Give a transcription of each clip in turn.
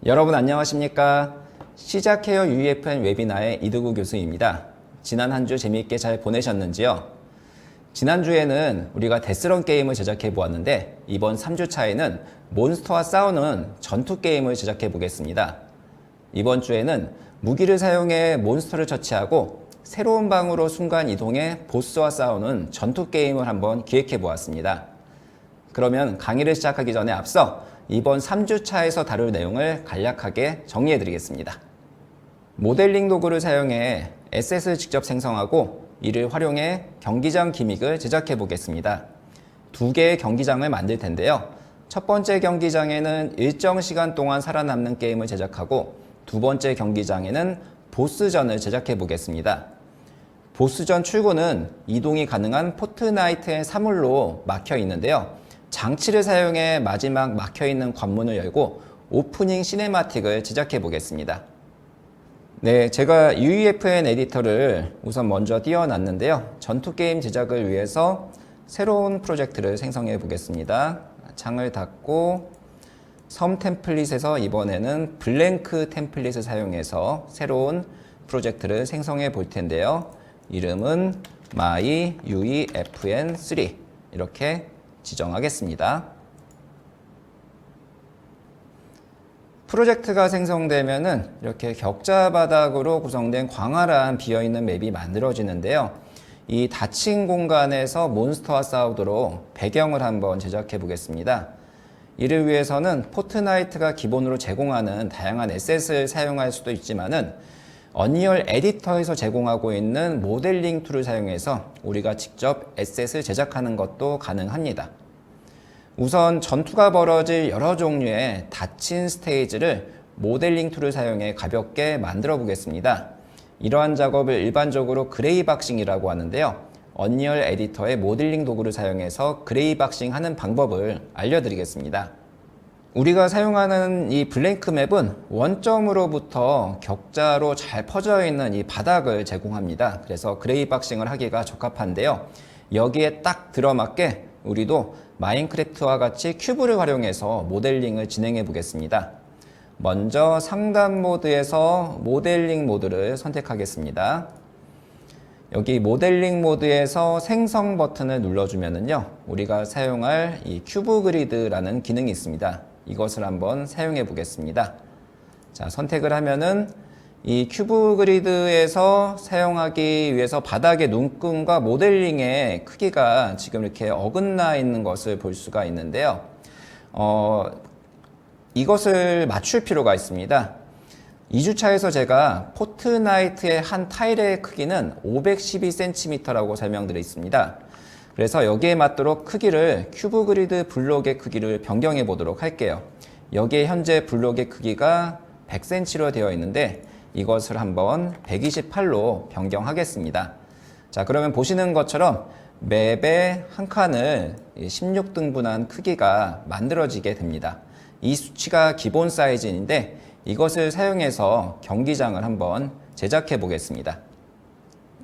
여러분 안녕하십니까? 시작해요 UEFN 웨비나의 이두구 교수입니다. 지난 한 주 재미있게 잘 보내셨는지요? 지난주에는 우리가 데스런 게임을 제작해 보았는데 이번 3주차에는 몬스터와 싸우는 전투 게임을 제작해 보겠습니다. 이번 주에는 무기를 사용해 몬스터를 처치하고 새로운 방으로 순간 이동해 보스와 싸우는 전투 게임을 한번 기획해 보았습니다. 그러면 강의를 시작하기 전에 앞서 이번 3주차에서 다룰 내용을 간략하게 정리해 드리겠습니다. 모델링 도구를 사용해 에셋을 직접 생성하고 이를 활용해 경기장 기믹을 제작해 보겠습니다. 두 개의 경기장을 만들 텐데요. 첫 번째 경기장에는 일정 시간 동안 살아남는 게임을 제작하고 두 번째 경기장에는 보스전을 제작해 보겠습니다. 보스전 출구는 이동이 가능한 포트나이트의 사물로 막혀 있는데요. 장치를 사용해 마지막 막혀있는 관문을 열고 오프닝 시네마틱을 제작해 보겠습니다. 네, 제가 UEFN 에디터를 우선 먼저 띄워놨는데요. 전투게임 제작을 위해서 새로운 프로젝트를 생성해 보겠습니다. 창을 닫고 섬 템플릿에서 이번에는 블랭크 템플릿을 사용해서 새로운 프로젝트를 생성해 볼 텐데요. 이름은 myUEFN3 이렇게 지정하겠습니다. 프로젝트가 생성되면은 이렇게 격자 바닥으로 구성된 광활한 비어있는 맵이 만들어지는데요. 이 닫힌 공간에서 몬스터와 싸우도록 배경을 한번 제작해 보겠습니다. 이를 위해서는 포트나이트가 기본으로 제공하는 다양한 에셋을 사용할 수도 있지만은 언리얼 에디터에서 제공하고 있는 모델링 툴을 사용해서 우리가 직접 에셋을 제작하는 것도 가능합니다. 우선 전투가 벌어질 여러 종류의 닫힌 스테이지를 모델링 툴을 사용해 가볍게 만들어 보겠습니다. 이러한 작업을 일반적으로 그레이박싱이라고 하는데요. 언리얼 에디터의 모델링 도구를 사용해서 그레이박싱 하는 방법을 알려드리겠습니다. 우리가 사용하는 이 블랭크 맵은 원점으로부터 격자로 잘 퍼져 있는 이 바닥을 제공합니다. 그래서 그레이박싱을 하기가 적합한데요. 여기에 딱 들어맞게 우리도 마인크래프트와 같이 큐브를 활용해서 모델링을 진행해 보겠습니다. 먼저 상단 모드에서 모델링 모드를 선택하겠습니다. 여기 모델링 모드에서 생성 버튼을 눌러주면은요, 우리가 사용할 이 큐브 그리드라는 기능이 있습니다. 이것을 한번 사용해 보겠습니다. 자, 선택을 하면은 이 큐브 그리드에서 사용하기 위해서 바닥의 눈금과 모델링의 크기가 지금 이렇게 어긋나 있는 것을 볼 수가 있는데요. 이것을 맞출 필요가 있습니다. 2주차에서 제가 포트나이트의 한 타일의 크기는 512cm라고 설명드려 있습니다. 그래서 여기에 맞도록 크기를 큐브 그리드 블록의 크기를 변경해 보도록 할게요. 여기에 현재 블록의 크기가 100cm로 되어 있는데 이것을 한번 128로 변경하겠습니다. 자, 그러면 보시는 것처럼 맵의 한 칸을 16등분한 크기가 만들어지게 됩니다. 이 수치가 기본 사이즈인데 이것을 사용해서 경기장을 한번 제작해 보겠습니다.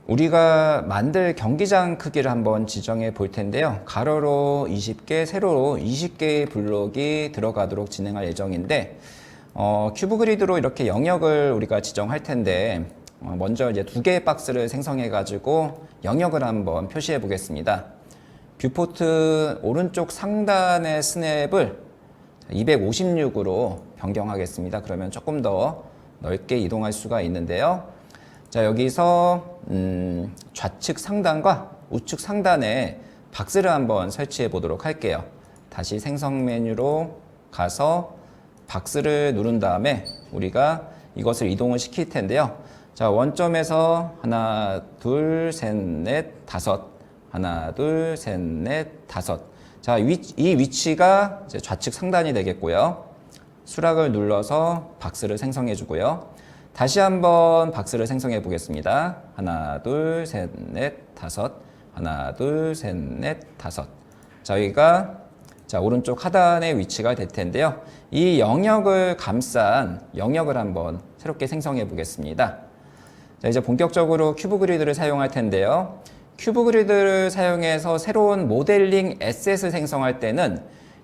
우리가 만들 경기장 크기를 한번 지정해 볼 텐데요. 가로로 20개, 세로로 20개의 블록이 들어가도록 진행할 예정인데 큐브 그리드로 이렇게 영역을 우리가 지정할 텐데 먼저 이제 두 개의 박스를 생성해 가지고 영역을 한번 표시해 보겠습니다. 뷰포트 오른쪽 상단의 스냅을 256으로 변경하겠습니다. 그러면 조금 더 넓게 이동할 수가 있는데요. 자, 여기서 좌측 상단과 우측 상단에 박스를 한번 설치해 보도록 할게요. 다시 생성 메뉴로 가서 박스를 누른 다음에 우리가 이것을 이동을 시킬 텐데요. 자, 원점에서 하나, 둘, 셋, 넷, 다섯. 하나, 둘, 셋, 넷, 다섯. 자, 이 위치가 이제 좌측 상단이 되겠고요. 수락을 눌러서 박스를 생성해 주고요. 다시 한번 박스를 생성해 보겠습니다. 하나, 둘, 셋, 넷, 다섯. 하나, 둘, 셋, 넷, 다섯. 저희가 오른쪽 하단의 위치가 될 텐데요. 이 영역을 감싼 영역을 한번 새롭게 생성해 보겠습니다. 자, 이제 본격적으로 큐브 그리드를 사용할 텐데요. 큐브 그리드를 사용해서 새로운 모델링 에셋을 생성할 때는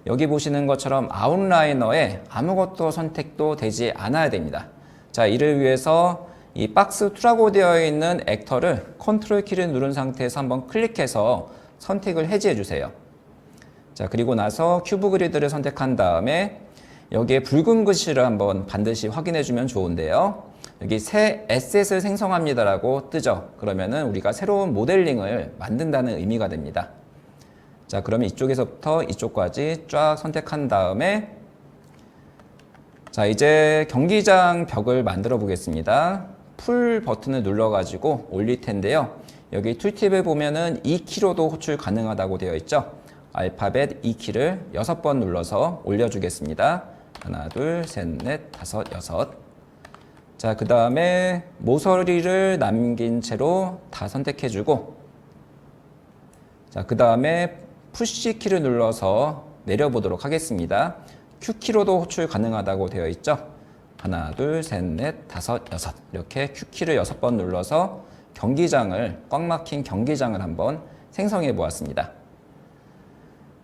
여기 보시는 것처럼 아웃라이너에 아무것도 선택도 되지 않아야 됩니다. 자, 이를 위해서 이 박스 2라고 되어 있는 액터를 컨트롤 키를 누른 상태에서 한번 클릭해서 선택을 해제해 주세요. 자, 그리고 나서 큐브 그리드를 선택한 다음에 여기에 붉은 글씨를 한번 반드시 확인해 주면 좋은데요. 여기 새 에셋을 생성합니다라고 뜨죠. 그러면은 우리가 새로운 모델링을 만든다는 의미가 됩니다. 자, 그러면 이쪽에서부터 이쪽까지 쫙 선택한 다음에 자, 이제 경기장 벽을 만들어 보겠습니다. 풀 버튼을 눌러 가지고 올릴 텐데요. 여기 툴팁에 보면은 2키로도 호출 가능하다고 되어 있죠. 알파벳 2키를 6번 눌러서 올려주겠습니다. 하나, 둘, 셋, 넷, 다섯, 여섯. 자, 그 다음에 모서리를 남긴 채로 다 선택해주고, 자, 그 다음에 푸시 키를 눌러서 내려보도록 하겠습니다. Q키로도 호출 가능하다고 되어 있죠. 하나, 둘, 셋, 넷, 다섯, 여섯. 이렇게 Q키를 6번 눌러서 경기장을, 꽉 막힌 경기장을 한번 생성해 보았습니다.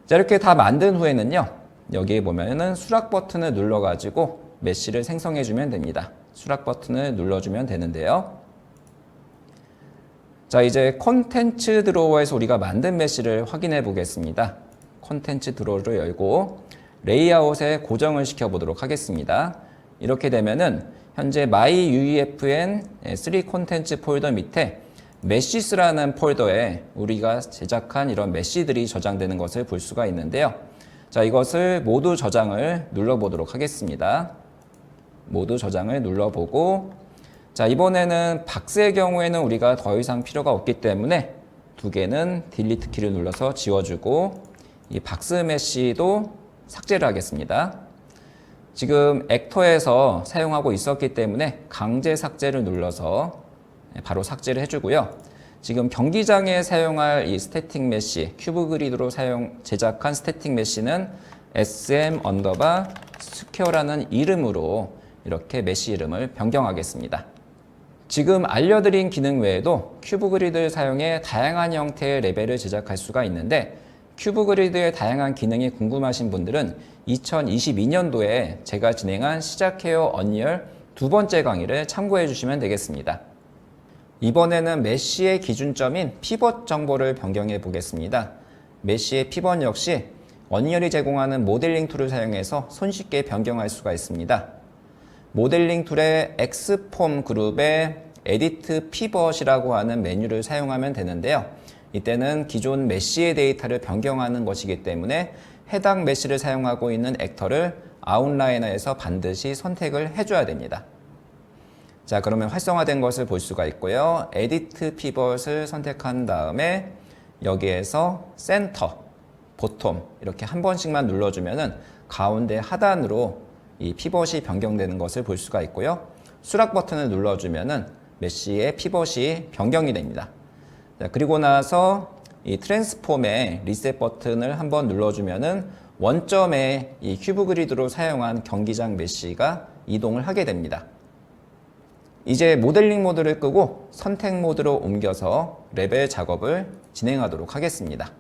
자, 이렇게 다 만든 후에는요, 여기에 보면은 수락 버튼을 눌러가지고 메쉬를 생성해주면 됩니다. 수락 버튼을 눌러주면 되는데요. 자, 이제 콘텐츠 드로어에서 우리가 만든 메쉬를 확인해 보겠습니다. 콘텐츠 드로어를 열고 레이아웃에 고정을 시켜 보도록 하겠습니다. 이렇게 되면은 현재 my UEFN 3 콘텐츠 폴더 밑에 메시스라는 폴더에 우리가 제작한 이런 메시들이 저장되는 것을 볼 수가 있는데요. 자, 이것을 모두 저장을 눌러보도록 하겠습니다. 모두 저장을 눌러보고, 자, 이번에는 박스의 경우에는 우리가 더 이상 필요가 없기 때문에 두 개는 딜리트 키를 눌러서 지워주고, 이 박스 메시도 삭제를 하겠습니다. 지금 액터에서 사용하고 있었기 때문에 강제 삭제를 눌러서 바로 삭제를 해주고요. 지금 경기장에 사용할 이 스태틱 메쉬, 큐브 그리드로 제작한 스태틱 메쉬는 SM_스퀘어라는 이름으로 이렇게 메쉬 이름을 변경하겠습니다. 지금 알려드린 기능 외에도 큐브 그리드를 사용해 다양한 형태의 레벨을 제작할 수가 있는데, 큐브 그리드의 다양한 기능이 궁금하신 분들은 2022년도에 제가 진행한 시작해요 언리얼 2번째 강의를 참고해 주시면 되겠습니다. 이번에는 메쉬의 기준점인 피벗 정보를 변경해 보겠습니다. 메쉬의 피벗 역시 언리얼이 제공하는 모델링 툴을 사용해서 손쉽게 변경할 수가 있습니다. 모델링 툴의 X폼 그룹의 에디트 피벗이라고 하는 메뉴를 사용하면 되는데요. 이때는 기존 메쉬의 데이터를 변경하는 것이기 때문에 해당 메쉬를 사용하고 있는 액터를 아웃라이너에서 반드시 선택을 해줘야 됩니다. 자, 그러면 활성화된 것을 볼 수가 있고요. 에디트 피벗을 선택한 다음에 여기에서 센터, 보톰 이렇게 한 번씩만 눌러주면은 가운데 하단으로 이 피벗이 변경되는 것을 볼 수가 있고요. 수락 버튼을 눌러주면은 메쉬의 피벗이 변경이 됩니다. 자, 그리고 나서 이 트랜스폼의 리셋 버튼을 한번 눌러주면은 원점에 이 큐브 그리드로 사용한 경기장 메쉬가 이동을 하게 됩니다. 이제 모델링 모드를 끄고 선택 모드로 옮겨서 레벨 작업을 진행하도록 하겠습니다.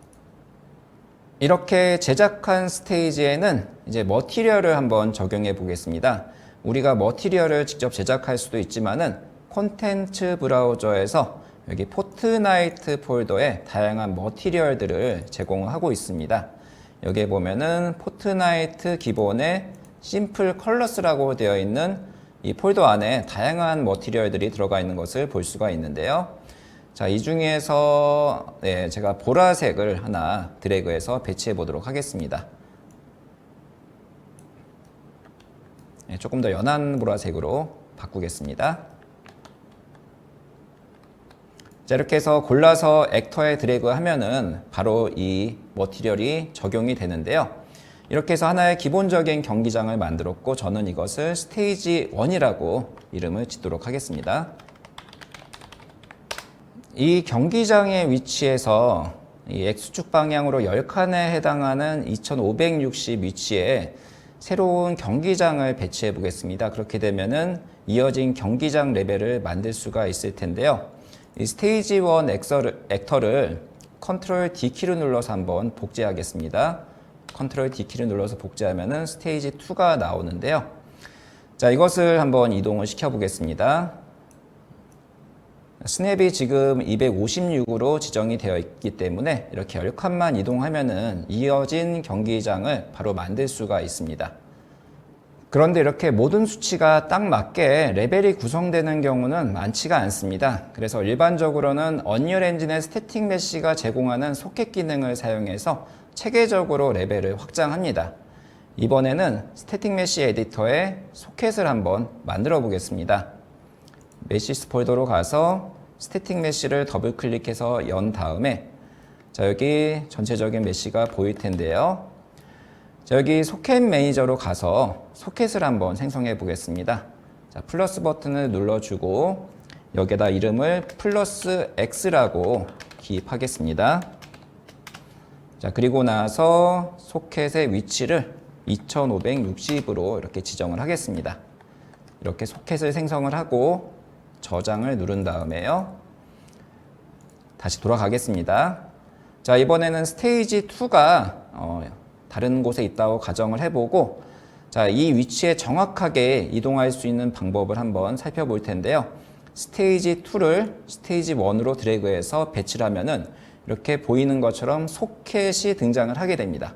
이렇게 제작한 스테이지에는 이제 머티리얼을 한번 적용해 보겠습니다. 우리가 머티리얼을 직접 제작할 수도 있지만은 콘텐츠 브라우저에서 여기 포트나이트 폴더에 다양한 머티리얼들을 제공하고 있습니다. 여기에 보면은 포트나이트 기본에 심플 컬러스라고 되어 있는 이 폴더 안에 다양한 머티리얼들이 들어가 있는 것을 볼 수가 있는데요. 자, 이 중에서 제가 보라색을 하나 드래그해서 배치해 보도록 하겠습니다. 조금 더 연한 보라색으로 바꾸겠습니다. 자, 이렇게 해서 골라서 액터에 드래그 하면은 바로 이 머티리얼이 적용이 되는데요. 이렇게 해서 하나의 기본적인 경기장을 만들었고, 저는 이것을 스테이지 1이라고 이름을 짓도록 하겠습니다. 이 경기장의 위치에서 이 X축 방향으로 10칸에 해당하는 2560 위치에 새로운 경기장을 배치해 보겠습니다. 그렇게 되면은 이어진 경기장 레벨을 만들 수가 있을 텐데요. 이 스테이지 1 액터를 컨트롤 D키를 눌러서 한번 복제하겠습니다. 컨트롤 D키를 눌러서 복제하면은 스테이지 2가 나오는데요. 자, 이것을 한번 이동을 시켜 보겠습니다. 스냅이 지금 256으로 지정이 되어 있기 때문에 이렇게 10칸만 이동하면은 이어진 경기장을 바로 만들 수가 있습니다. 그런데 이렇게 모든 수치가 딱 맞게 레벨이 구성되는 경우는 많지가 않습니다. 그래서 일반적으로는 언리얼 엔진의 스태틱 메시가 제공하는 소켓 기능을 사용해서 체계적으로 레벨을 확장합니다. 이번에는 스태틱 메시 에디터에 소켓을 한번 만들어 보겠습니다. 메시스 폴더로 가서 스태틱 메시를 더블 클릭해서 연 다음에 자, 여기 전체적인 메시가 보일 텐데요. 자, 여기 소켓 매니저로 가서 소켓을 한번 생성해 보겠습니다. 자, 플러스 버튼을 눌러주고 여기에다 이름을 플러스 X라고 기입하겠습니다. 자, 그리고 나서 소켓의 위치를 2560으로 이렇게 지정을 하겠습니다. 이렇게 소켓을 생성을 하고 저장을 누른 다음에요. 다시 돌아가겠습니다. 자, 이번에는 스테이지 2가 다른 곳에 있다고 가정을 해보고 자, 이 위치에 정확하게 이동할 수 있는 방법을 한번 살펴볼 텐데요. 스테이지 2를 스테이지 1으로 드래그해서 배치를 하면은 이렇게 보이는 것처럼 소켓이 등장을 하게 됩니다.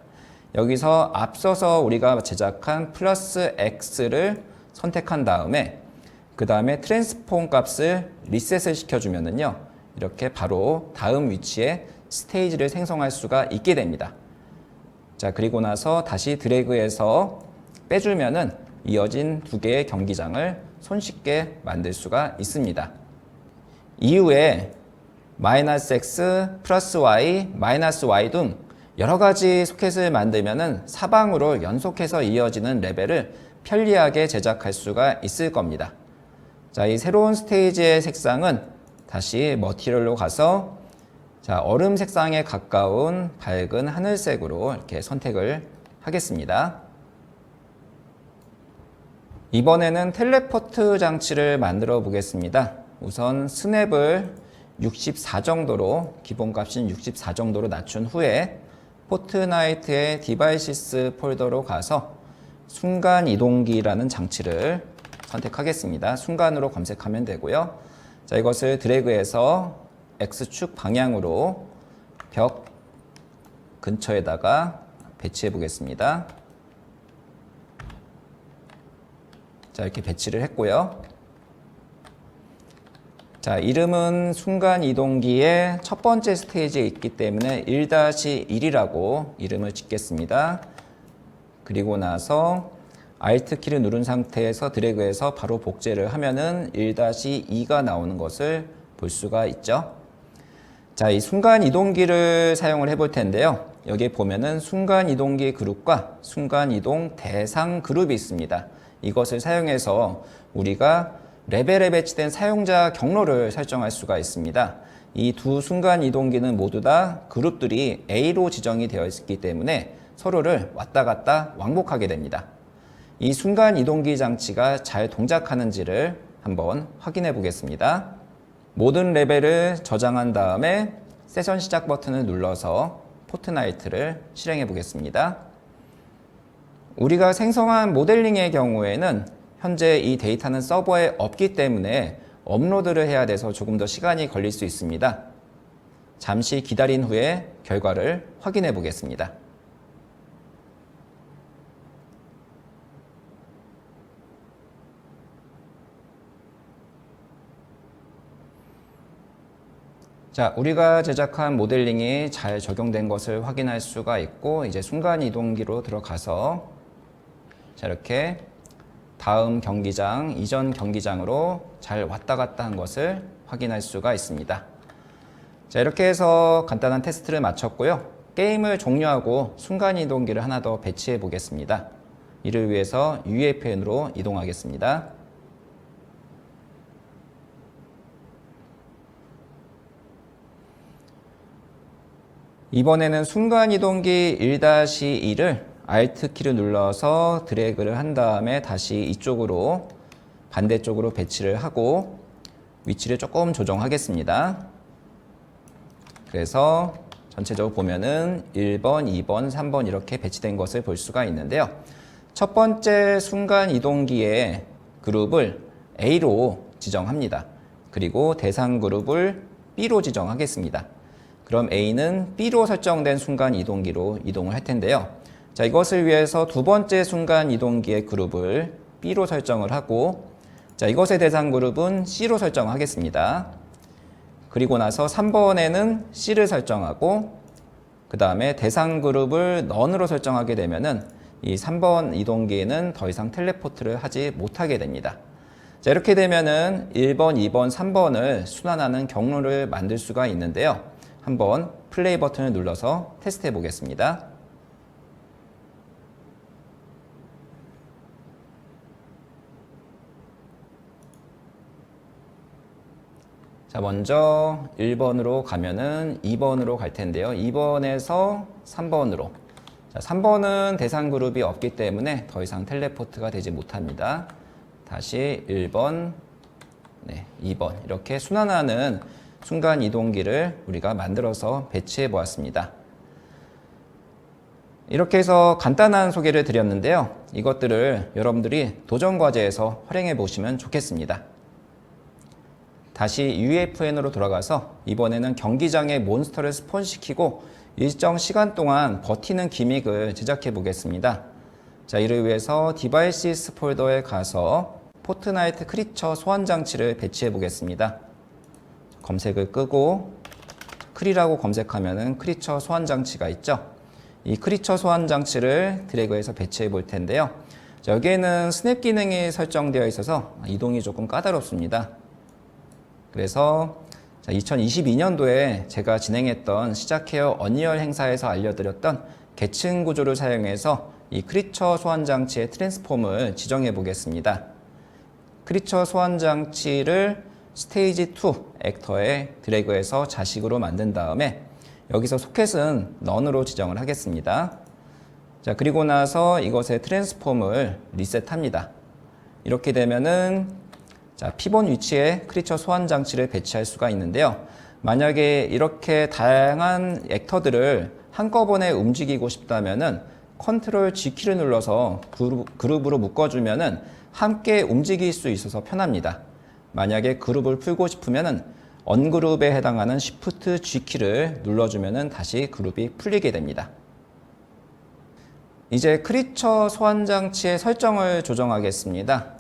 여기서 앞서서 우리가 제작한 플러스 X를 선택한 다음에 그 다음에 트랜스폼 값을 리셋을 시켜주면은요, 이렇게 바로 다음 위치에 스테이지를 생성할 수가 있게 됩니다. 자, 그리고 나서 다시 드래그해서 빼주면은 이어진 두 개의 경기장을 손쉽게 만들 수가 있습니다. 이후에 마이너스 X, 플러스 Y, 마이너스 Y 등 여러 가지 소켓을 만들면은 사방으로 연속해서 이어지는 레벨을 편리하게 제작할 수가 있을 겁니다. 자, 이 새로운 스테이지의 색상은 다시 머티리얼로 가서 자, 얼음 색상에 가까운 밝은 하늘색으로 이렇게 선택을 하겠습니다. 이번에는 텔레포트 장치를 만들어 보겠습니다. 우선 스냅을 64 정도로, 기본값인 64 정도로 낮춘 후에 포트나이트의 디바이시스 폴더로 가서 순간 이동기라는 장치를 선택하겠습니다. 순간으로 검색하면 되고요. 자, 이것을 드래그해서 X축 방향으로 벽 근처에다가 배치해 보겠습니다. 자, 이렇게 배치를 했고요. 자, 이름은 순간 이동기의 첫 번째 스테이지에 있기 때문에 1-1이라고 이름을 짓겠습니다. 그리고 나서 Alt 키를 누른 상태에서 드래그해서 바로 복제를 하면은 1-2가 나오는 것을 볼 수가 있죠. 자, 이 순간 이동기를 사용을 해볼 텐데요. 여기 보면은 순간 이동기 그룹과 순간 이동 대상 그룹이 있습니다. 이것을 사용해서 우리가 레벨에 배치된 사용자 경로를 설정할 수가 있습니다. 이 두 순간 이동기는 모두 다 그룹들이 A로 지정이 되어 있기 때문에 서로를 왔다 갔다 왕복하게 됩니다. 이 순간 이동기 장치가 잘 동작하는지를 한번 확인해 보겠습니다. 모든 레벨을 저장한 다음에 세션 시작 버튼을 눌러서 포트나이트를 실행해 보겠습니다. 우리가 생성한 모델링의 경우에는 현재 이 데이터는 서버에 없기 때문에 업로드를 해야 돼서 조금 더 시간이 걸릴 수 있습니다. 잠시 기다린 후에 결과를 확인해 보겠습니다. 자, 우리가 제작한 모델링이 잘 적용된 것을 확인할 수가 있고 이제 순간 이동기로 들어가서 자, 이렇게 다음 경기장, 이전 경기장으로 잘 왔다 갔다 한 것을 확인할 수가 있습니다. 자, 이렇게 해서 간단한 테스트를 마쳤고요. 게임을 종료하고 순간 이동기를 하나 더 배치해 보겠습니다. 이를 위해서 UEFN으로 이동하겠습니다. 이번에는 순간 이동기 1-2를 Alt 키를 눌러서 드래그를 한 다음에 다시 이쪽으로 반대쪽으로 배치를 하고 위치를 조금 조정하겠습니다. 그래서 전체적으로 보면은 1번, 2번, 3번 이렇게 배치된 것을 볼 수가 있는데요. 첫 번째 순간 이동기의 그룹을 A로 지정합니다. 그리고 대상 그룹을 B로 지정하겠습니다. 그럼 A는 B로 설정된 순간 이동기로 이동을 할 텐데요. 자, 이것을 위해서 두 번째 순간 이동기의 그룹을 B로 설정을 하고, 자, 이것의 대상 그룹은 C로 설정하겠습니다. 그리고 나서 3번에는 C를 설정하고, 그 다음에 대상 그룹을 none으로 설정하게 되면은 이 3번 이동기에는 더 이상 텔레포트를 하지 못하게 됩니다. 자, 이렇게 되면은 1번, 2번, 3번을 순환하는 경로를 만들 수가 있는데요. 한번 플레이 버튼을 눌러서 테스트해 보겠습니다. 자, 먼저 1번으로 가면은 2번으로 갈 텐데요. 2번에서 3번으로. 자, 3번은 대상 그룹이 없기 때문에 더 이상 텔레포트가 되지 못합니다. 다시 1번, 2번 이렇게 순환하는 순간 이동기를 우리가 만들어서 배치해 보았습니다. 이렇게 해서 간단한 소개를 드렸는데요. 이것들을 여러분들이 도전 과제에서 활용해 보시면 좋겠습니다. 다시 UFN으로 돌아가서 이번에는 경기장에 몬스터를 스폰시키고 일정 시간 동안 버티는 기믹을 제작해 보겠습니다. 자, 이를 위해서 디바이시스 폴더에 가서 포트나이트 크리처 소환 장치를 배치해 보겠습니다. 검색을 끄고 크리라고 검색하면은 크리처 소환 장치가 있죠. 이 크리처 소환 장치를 드래그해서 배치해 볼 텐데요. 자, 여기에는 스냅 기능이 설정되어 있어서 이동이 조금 까다롭습니다. 그래서 2022년도에 제가 진행했던 시작해요 언리얼 행사에서 알려드렸던 계층 구조를 사용해서 이 크리처 소환 장치의 트랜스폼을 지정해 보겠습니다. 크리처 소환 장치를 스테이지 2 액터에 드래그해서 자식으로 만든 다음에 여기서 소켓은 none으로 지정을 하겠습니다. 자, 그리고 나서 이것의 트랜스폼을 리셋합니다. 이렇게 되면은 자, 피본 위치에 크리처 소환 장치를 배치할 수가 있는데요. 만약에 이렇게 다양한 액터들을 한꺼번에 움직이고 싶다면은 컨트롤 G키를 눌러서 그룹으로 묶어주면은 함께 움직일 수 있어서 편합니다. 만약에 그룹을 풀고 싶으면은 언그룹에 해당하는 Shift G키를 눌러주면은 다시 그룹이 풀리게 됩니다. 이제 크리처 소환 장치의 설정을 조정하겠습니다.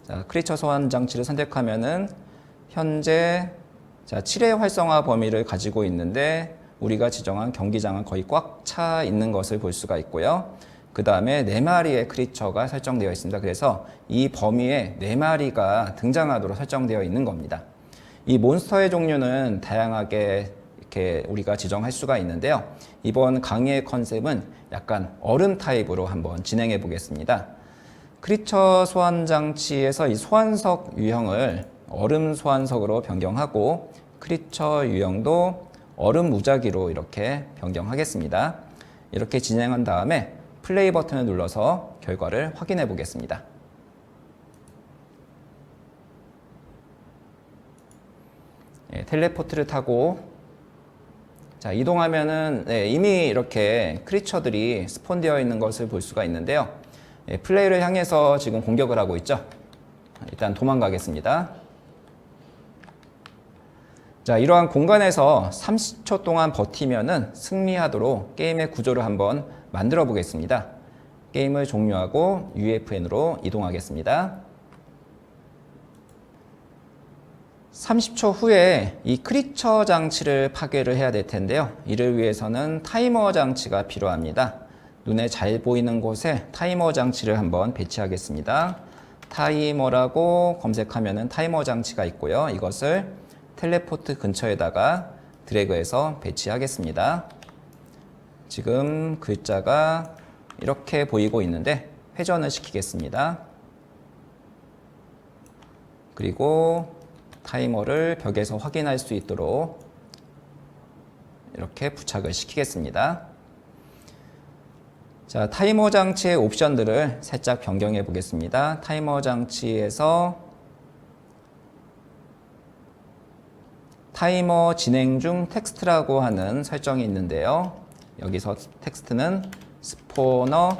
자, 크리처 소환 장치를 선택하면은 현재 7회 활성화 범위를 가지고 있는데 우리가 지정한 경기장은 거의 꽉 차 있는 것을 볼 수가 있고요. 그 다음에 4마리의 크리처가 설정되어 있습니다. 그래서 이 범위에 4마리가 등장하도록 설정되어 있는 겁니다. 이 몬스터의 종류는 다양하게 이렇게 우리가 지정할 수가 있는데요. 이번 강의의 컨셉은 약간 얼음 타입으로 한번 진행해 보겠습니다. 크리처 소환 장치에서 이 소환석 유형을 얼음 소환석으로 변경하고 크리처 유형도 얼음 무작위로 이렇게 변경하겠습니다. 이렇게 진행한 다음에 플레이 버튼을 눌러서 결과를 확인해 보겠습니다. 텔레포트를 타고 자, 이동하면은 이미 이렇게 크리처들이 스폰되어 있는 것을 볼 수가 있는데요. 플레이를 향해서 지금 공격을 하고 있죠. 일단 도망가겠습니다. 자, 이러한 공간에서 30초 동안 버티면은 승리하도록 게임의 구조를 한번 만들어 보겠습니다. 게임을 종료하고 UFN으로 이동하겠습니다. 30초 후에 이 크리처 장치를 파괴를 해야 될 텐데요. 이를 위해서는 타이머 장치가 필요합니다. 눈에 잘 보이는 곳에 타이머 장치를 한번 배치하겠습니다. 타이머라고 검색하면은 타이머 장치가 있고요. 이것을 텔레포트 근처에다가 드래그해서 배치하겠습니다. 지금 글자가 이렇게 보이고 있는데 회전을 시키겠습니다. 그리고 타이머를 벽에서 확인할 수 있도록 이렇게 부착을 시키겠습니다. 자, 타이머 장치의 옵션들을 살짝 변경해 보겠습니다. 타이머 장치에서 타이머 진행 중 텍스트라고 하는 설정이 있는데요. 여기서 텍스트는 스포너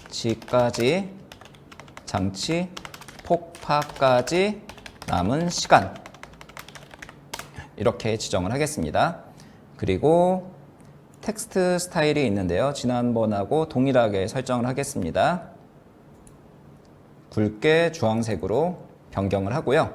장치까지 장치 폭파까지 남은 시간 이렇게 지정을 하겠습니다. 그리고 텍스트 스타일이 있는데요. 지난번하고 동일하게 설정을 하겠습니다. 굵게 주황색으로 변경을 하고요.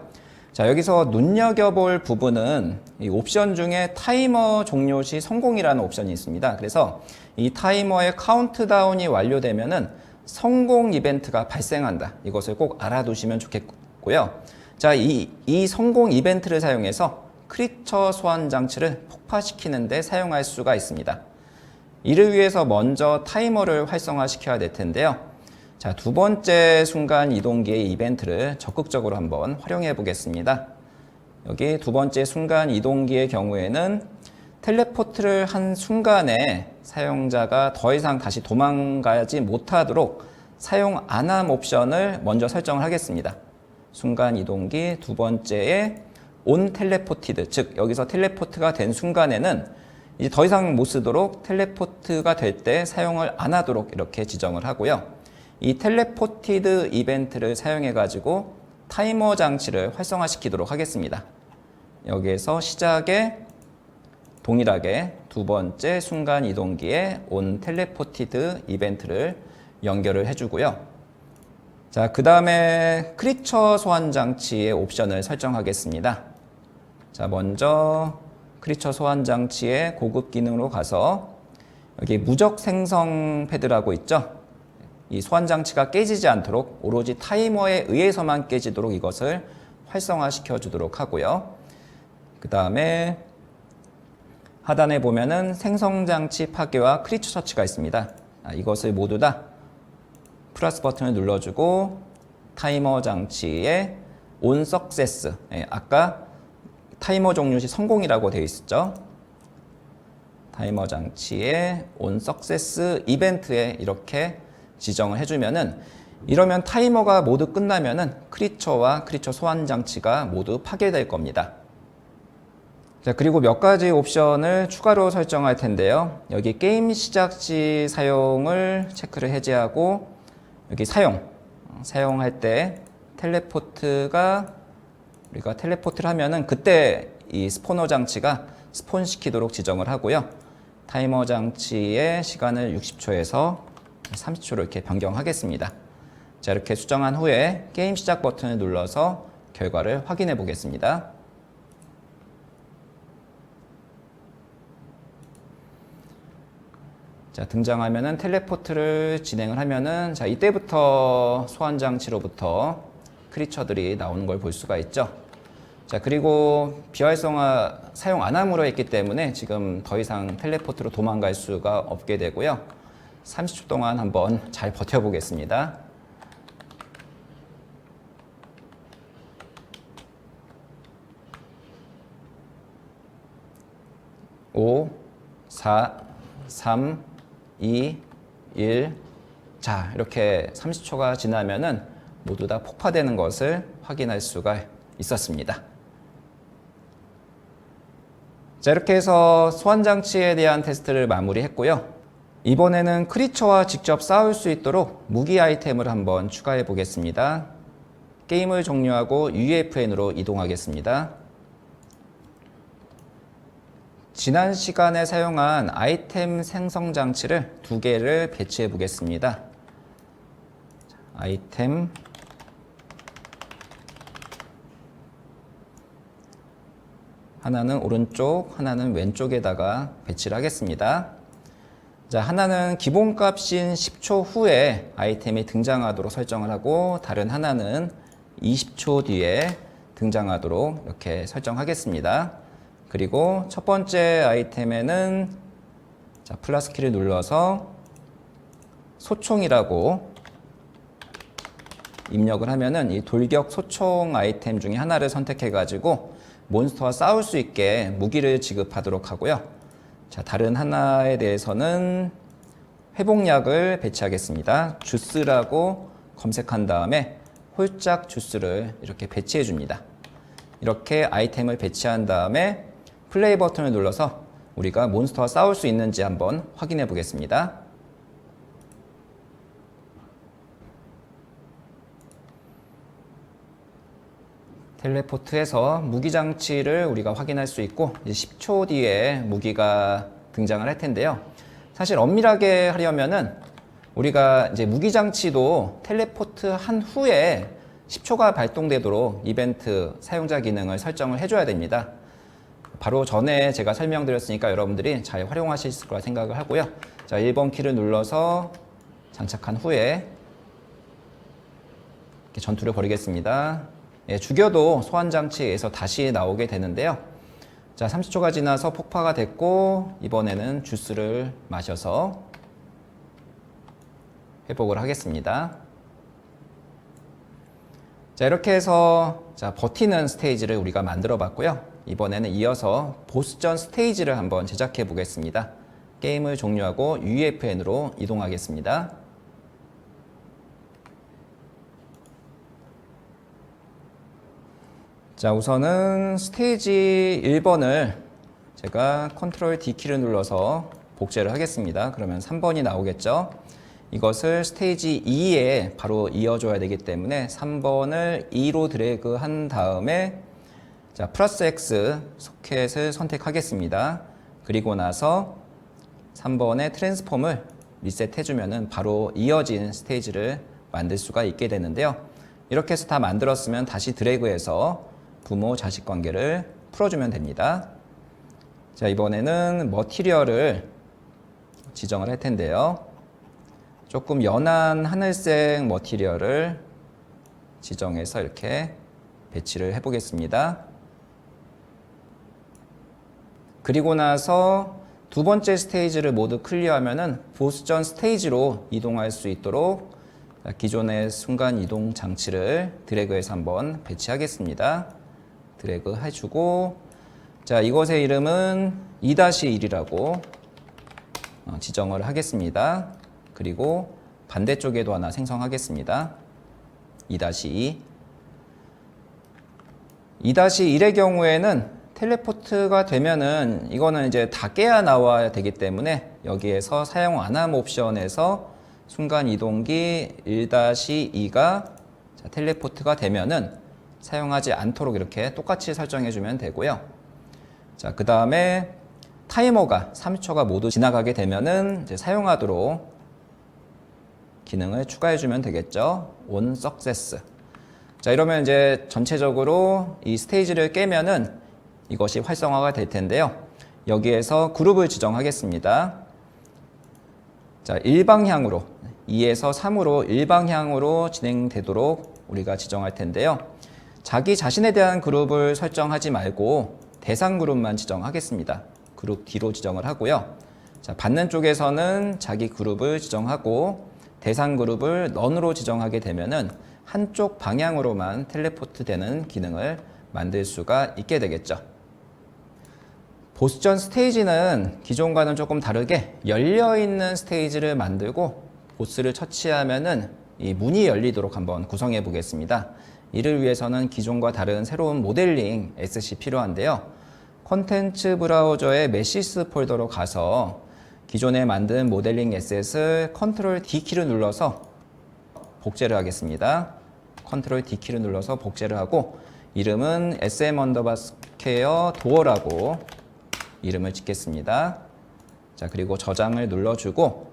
자, 여기서 눈여겨볼 부분은 이 옵션 중에 타이머 종료 시 성공이라는 옵션이 있습니다. 그래서 이 타이머의 카운트다운이 완료되면은 성공 이벤트가 발생한다. 이것을 꼭 알아두시면 좋겠고요. 자, 이 성공 이벤트를 사용해서 크리처 소환 장치를 폭파시키는 데 사용할 수가 있습니다. 이를 위해서 먼저 타이머를 활성화시켜야 될 텐데요. 자, 두 번째 순간 이동기의 이벤트를 적극적으로 한번 활용해 보겠습니다. 여기 두 번째 순간 이동기의 경우에는 텔레포트를 한 순간에 사용자가 더 이상 다시 도망가지 못하도록 사용 안함 옵션을 먼저 설정을 하겠습니다. 순간 이동기 두 번째에 온 텔레포티드, 즉 여기서 텔레포트가 된 순간에는 이제 더 이상 못 쓰도록 텔레포트가 될 때 사용을 안 하도록 이렇게 지정을 하고요. 이 텔레포티드 이벤트를 사용해 가지고 타이머 장치를 활성화시키도록 하겠습니다. 여기에서 시작에 동일하게 두 번째 순간 이동기에 온 텔레포티드 이벤트를 연결을 해주고요. 자, 그 다음에 크리처 소환 장치의 옵션을 설정하겠습니다. 자, 먼저 크리처 소환 장치의 고급 기능으로 가서 여기 무적 생성 패드라고 있죠. 이 소환 장치가 깨지지 않도록 오로지 타이머에 의해서만 깨지도록 이것을 활성화시켜 주도록 하고요. 그 다음에 하단에 보면은 생성장치 파괴와 크리처 처치가 있습니다. 이것을 모두 다 플러스 버튼을 눌러주고 타이머 장치의 온 석세스, 아까 타이머 종료 시 성공이라고 되어 있었죠. 타이머 장치의 온 석세스 이벤트에 이렇게 지정을 해주면은 이러면 타이머가 모두 끝나면은 크리처와 크리처 소환 장치가 모두 파괴될 겁니다. 자, 그리고 몇 가지 옵션을 추가로 설정할 텐데요. 여기 게임 시작 시 사용을 체크를 해제하고 여기 사용할 때 텔레포트가 우리가 텔레포트를 하면은 그때 이 스포너 장치가 스폰 시키도록 지정을 하고요. 타이머 장치의 시간을 60초에서 30초로 이렇게 변경하겠습니다. 자, 이렇게 수정한 후에 게임 시작 버튼을 눌러서 결과를 확인해 보겠습니다. 자, 등장하면은 텔레포트를 진행을 하면은 자, 이때부터 소환 장치로부터 크리처들이 나오는 걸 볼 수가 있죠. 자, 그리고 비활성화 사용 안 함으로 했기 때문에 지금 더 이상 텔레포트로 도망갈 수가 없게 되고요. 30초 동안 한번 잘 버텨보겠습니다. 5, 4, 3, 2, 1. 자, 이렇게 30초가 지나면은 모두 다 폭파되는 것을 확인할 수가 있었습니다. 자, 이렇게 해서 소환 장치에 대한 테스트를 마무리했고요. 이번에는 크리처와 직접 싸울 수 있도록 무기 아이템을 한번 추가해 보겠습니다. 게임을 종료하고 UEFN으로 이동하겠습니다. 지난 시간에 사용한 아이템 생성 장치를 두 개를 배치해 보겠습니다. 아이템 하나는 오른쪽, 하나는 왼쪽에다가 배치를 하겠습니다. 자, 하나는 기본값인 10초 후에 아이템이 등장하도록 설정을 하고 다른 하나는 20초 뒤에 등장하도록 이렇게 설정하겠습니다. 그리고 첫 번째 아이템에는 자, 플러스 키를 눌러서 소총이라고 입력을 하면은 이 돌격 소총 아이템 중에 하나를 선택해 가지고 몬스터와 싸울 수 있게 무기를 지급하도록 하고요. 자, 다른 하나에 대해서는 회복약을 배치하겠습니다. 주스라고 검색한 다음에 홀짝 주스를 이렇게 배치해 줍니다. 이렇게 아이템을 배치한 다음에 플레이 버튼을 눌러서 우리가 몬스터와 싸울 수 있는지 한번 확인해 보겠습니다. 텔레포트해서 무기 장치를 우리가 확인할 수 있고 이제 10초 뒤에 무기가 등장을 할 텐데요. 사실 엄밀하게 하려면은 우리가 이제 무기 장치도 텔레포트 한 후에 10초가 발동되도록 이벤트 사용자 기능을 설정을 해줘야 됩니다. 바로 전에 제가 설명드렸으니까 여러분들이 잘 활용하실 거라 생각을 하고요. 자, 1번 키를 눌러서 장착한 후에 이렇게 전투를 벌이겠습니다. 예, 죽여도 소환 장치에서 다시 나오게 되는데요. 자, 30초가 지나서 폭파가 됐고 이번에는 주스를 마셔서 회복을 하겠습니다. 자, 이렇게 해서 자, 버티는 스테이지를 우리가 만들어 봤고요. 이번에는 이어서 보스전 스테이지를 한번 제작해 보겠습니다. 게임을 종료하고 UEFN으로 이동하겠습니다. 자, 우선은 스테이지 1번을 제가 컨트롤 D키를 눌러서 복제를 하겠습니다. 그러면 3번이 나오겠죠. 이것을 스테이지 2에 바로 이어줘야 되기 때문에 3번을 2로 드래그 한 다음에 자, 플러스 X 소켓을 선택하겠습니다. 그리고 나서 3번의 트랜스폼을 리셋해주면 바로 이어진 스테이지를 만들 수가 있게 되는데요. 이렇게 해서 다 만들었으면 다시 드래그해서 부모 자식 관계를 풀어주면 됩니다. 자, 이번에는 머티리얼을 지정을 할 텐데요. 조금 연한 하늘색 머티리얼을 지정해서 이렇게 배치를 해보겠습니다. 그리고 나서 두 번째 스테이지를 모두 클리어하면은 보스전 스테이지로 이동할 수 있도록 기존의 순간 이동 장치를 드래그해서 한번 배치하겠습니다. 드래그 해주고, 자, 이것의 이름은 2-1이라고 지정을 하겠습니다. 그리고 반대쪽에도 하나 생성하겠습니다. 2-2. 2-1의 경우에는 텔레포트가 되면은 이거는 이제 다 깨야 나와야 되기 때문에 여기에서 사용 안함 옵션에서 순간 이동기 1-2가 텔레포트가 되면은 사용하지 않도록 이렇게 똑같이 설정해 주면 되고요. 자, 그 다음에 타이머가 30초가 모두 지나가게 되면은 이제 사용하도록 기능을 추가해 주면 되겠죠. on success. 자, 이러면 이제 전체적으로 이 스테이지를 깨면은 이것이 활성화가 될 텐데요. 여기에서 그룹을 지정하겠습니다. 자, 1방향으로 2에서 3으로 1방향으로 진행되도록 우리가 지정할 텐데요. 자기 자신에 대한 그룹을 설정하지 말고 대상 그룹만 지정하겠습니다. 그룹 D로 지정을 하고요. 자, 받는 쪽에서는 자기 그룹을 지정하고 대상 그룹을 none으로 지정하게 되면은 한쪽 방향으로만 텔레포트 되는 기능을 만들 수가 있게 되겠죠. 보스전 스테이지는 기존과는 조금 다르게 열려있는 스테이지를 만들고 보스를 처치하면은 이 문이 열리도록 한번 구성해 보겠습니다. 이를 위해서는 기존과 다른 새로운 모델링 SC 필요한데요. 콘텐츠 브라우저의 메시스 폴더로 가서 기존에 만든 모델링 에셋을 컨트롤 D키를 눌러서 복제를 하겠습니다. 컨트롤 D키를 눌러서 복제를 하고 이름은 SM_스퀘어 도어라고 이름을 짓겠습니다. 자, 그리고 저장을 눌러주고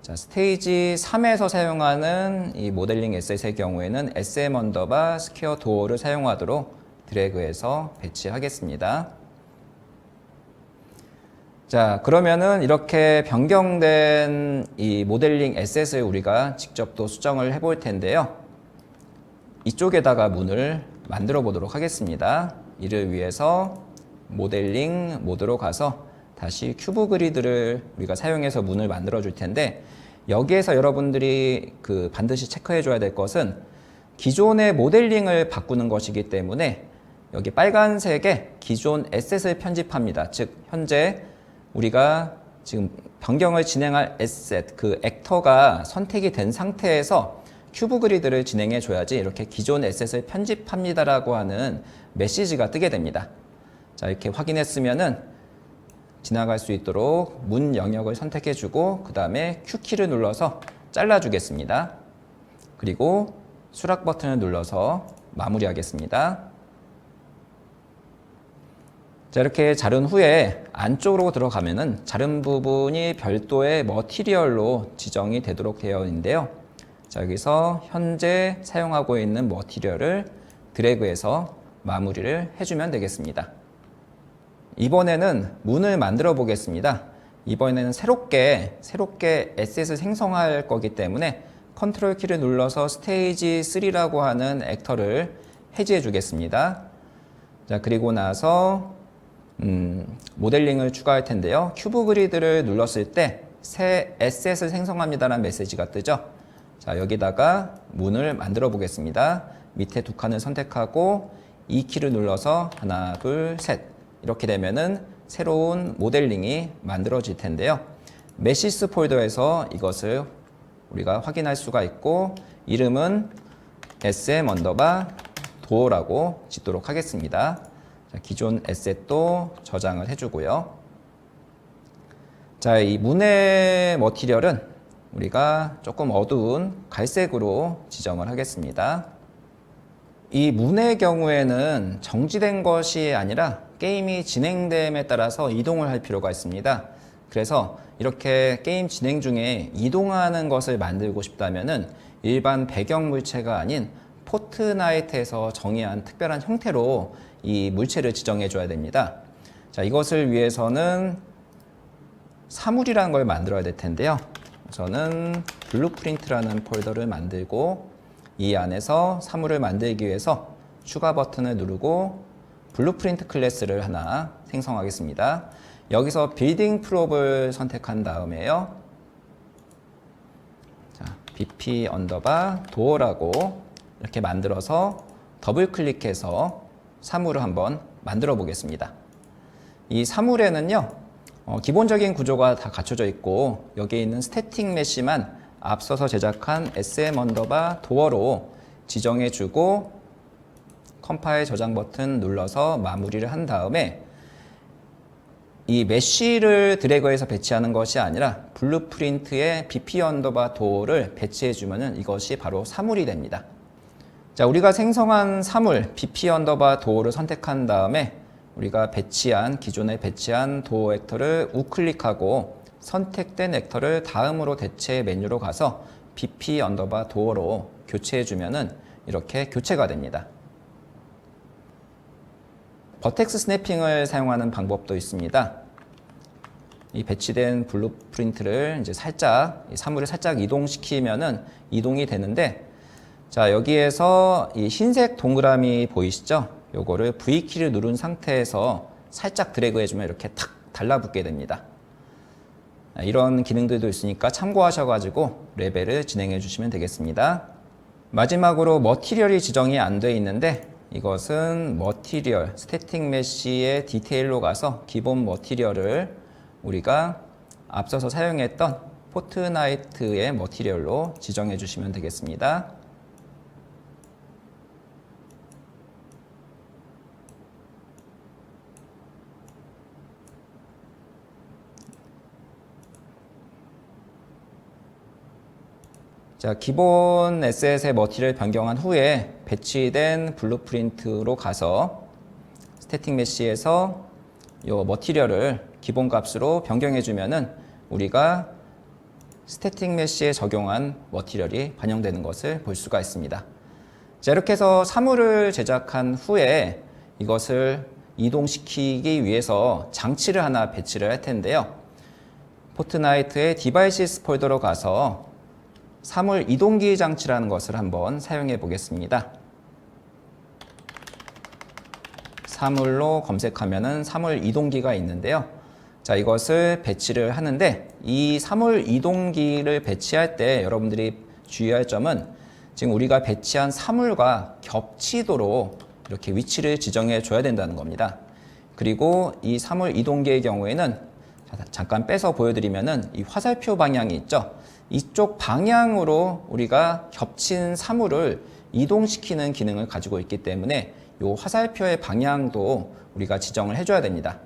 자, 스테이지 3에서 사용하는 이 모델링 에셋의 경우에는 SM_스퀘어 도어를 사용하도록 드래그해서 배치하겠습니다. 자, 그러면은 이렇게 변경된 이 모델링 에셋을 우리가 직접 또 수정을 해볼 텐데요. 이쪽에다가 문을 만들어 보도록 하겠습니다. 이를 위해서 모델링 모드로 가서 다시 큐브 그리드를 우리가 사용해서 문을 만들어 줄 텐데 여기에서 여러분들이 반드시 체크해 줘야 될 것은 기존의 모델링을 바꾸는 것이기 때문에 여기 빨간색에 기존 에셋을 편집합니다. 즉 현재 우리가 지금 변경을 진행할 에셋, 그 액터가 선택이 된 상태에서 큐브 그리드를 진행해 줘야지 이렇게 기존 에셋을 편집합니다라고 하는 메시지가 뜨게 됩니다. 자, 이렇게 확인했으면은 지나갈 수 있도록 문 영역을 선택해 주고 그 다음에 Q키를 눌러서 잘라 주겠습니다. 그리고 수락 버튼을 눌러서 마무리하겠습니다. 자, 이렇게 자른 후에 안쪽으로 들어가면은 자른 부분이 별도의 머티리얼로 지정이 되도록 되어 있는데요. 자, 여기서 현재 사용하고 있는 머티리얼을 드래그해서 마무리를 해주면 되겠습니다. 이번에는 문을 만들어 보겠습니다. 이번에는 새롭게 에셋을 생성할 거기 때문에 컨트롤 키를 눌러서 스테이지 3라고 하는 액터를 해제해 주겠습니다. 자, 그리고 나서 모델링을 추가할 텐데요. 큐브 그리드를 눌렀을 때 새 에셋을 생성합니다라는 메시지가 뜨죠. 자, 여기다가 문을 만들어 보겠습니다. 밑에 두 칸을 선택하고 E 키를 눌러서 하나, 둘, 셋 이렇게 되면은 새로운 모델링이 만들어질 텐데요. 메시스 폴더에서 이것을 우리가 확인할 수가 있고 이름은 SM_도어라고 짓도록 하겠습니다. 자, 기존 에셋도 저장을 해주고요. 자, 이 문의 머티리얼은 우리가 조금 어두운 갈색으로 지정을 하겠습니다. 이 문의 경우에는 정지된 것이 아니라 게임이 진행됨에 따라서 이동을 할 필요가 있습니다. 그래서 이렇게 게임 진행 중에 이동하는 것을 만들고 싶다면은 일반 배경 물체가 아닌 포트나이트에서 정의한 특별한 형태로 이 물체를 지정해 줘야 됩니다. 자, 이것을 위해서는 사물이라는 걸 만들어야 될 텐데요. 저는 블루프린트라는 폴더를 만들고 이 안에서 사물을 만들기 위해서 추가 버튼을 누르고 블루프린트 클래스를 하나 생성하겠습니다. 여기서 빌딩 프롭을 선택한 다음에요. 자, bp_door라고 이렇게 만들어서 더블 클릭해서 사물을 한번 만들어 보겠습니다. 이 사물에는요, 기본적인 구조가 다 갖춰져 있고 여기에 있는 스태틱 메시만 앞서서 제작한 SM_door로 지정해 주고 컴파일 저장 버튼 눌러서 마무리를 한 다음에 이 메쉬를 드래그해서 배치하는 것이 아니라 블루프린트에 bp_door를 배치해 주면은 이것이 바로 사물이 됩니다. 자, 우리가 생성한 사물 bp_door를 선택한 다음에 우리가 기존에 배치한 도어 액터를 우클릭하고 선택된 액터를 다음으로 대체 메뉴로 가서 bp_door로 교체해 주면은 이렇게 교체가 됩니다. 버텍스 스냅핑을 사용하는 방법도 있습니다. 이 배치된 블루프린트를 이제 이 사물을 살짝 이동시키면은 이동이 되는데, 자, 여기에서 이 흰색 동그라미 보이시죠? 요거를 V키를 누른 상태에서 살짝 드래그 해주면 이렇게 탁 달라붙게 됩니다. 이런 기능들도 있으니까 참고하셔가지고 레벨을 진행해 주시면 되겠습니다. 마지막으로 머티리얼이 지정이 안 돼 있는데 이것은 머티리얼, 스태틱 메쉬의 디테일로 가서 기본 머티리얼을 우리가 앞서서 사용했던 포트나이트의 머티리얼로 지정해 주시면 되겠습니다. 자, 기본 에셋의 머티리얼 변경한 후에 배치된 블루프린트로 가서 스태틱 메쉬에서 이 머티리얼을 기본 값으로 변경해 주면은 우리가 스태틱 메쉬에 적용한 머티리얼이 반영되는 것을 볼 수가 있습니다. 자, 이렇게 해서 사물을 제작한 후에 이것을 이동시키기 위해서 장치를 하나 배치를 할 텐데요. 포트나이트의 디바이시스 폴더로 가서 사물 이동기 장치라는 것을 한번 사용해 보겠습니다. 사물로 검색하면은 사물 이동기가 있는데요. 자, 이것을 배치를 하는데 이 사물 이동기를 배치할 때 여러분들이 주의할 점은 지금 우리가 배치한 사물과 겹치도록 이렇게 위치를 지정해 줘야 된다는 겁니다. 그리고 이 사물 이동기의 경우에는 잠깐 빼서 보여드리면은 이 화살표 방향이 있죠. 이쪽 방향으로 우리가 겹친 사물을 이동시키는 기능을 가지고 있기 때문에 이 화살표의 방향도 우리가 지정을 해줘야 됩니다.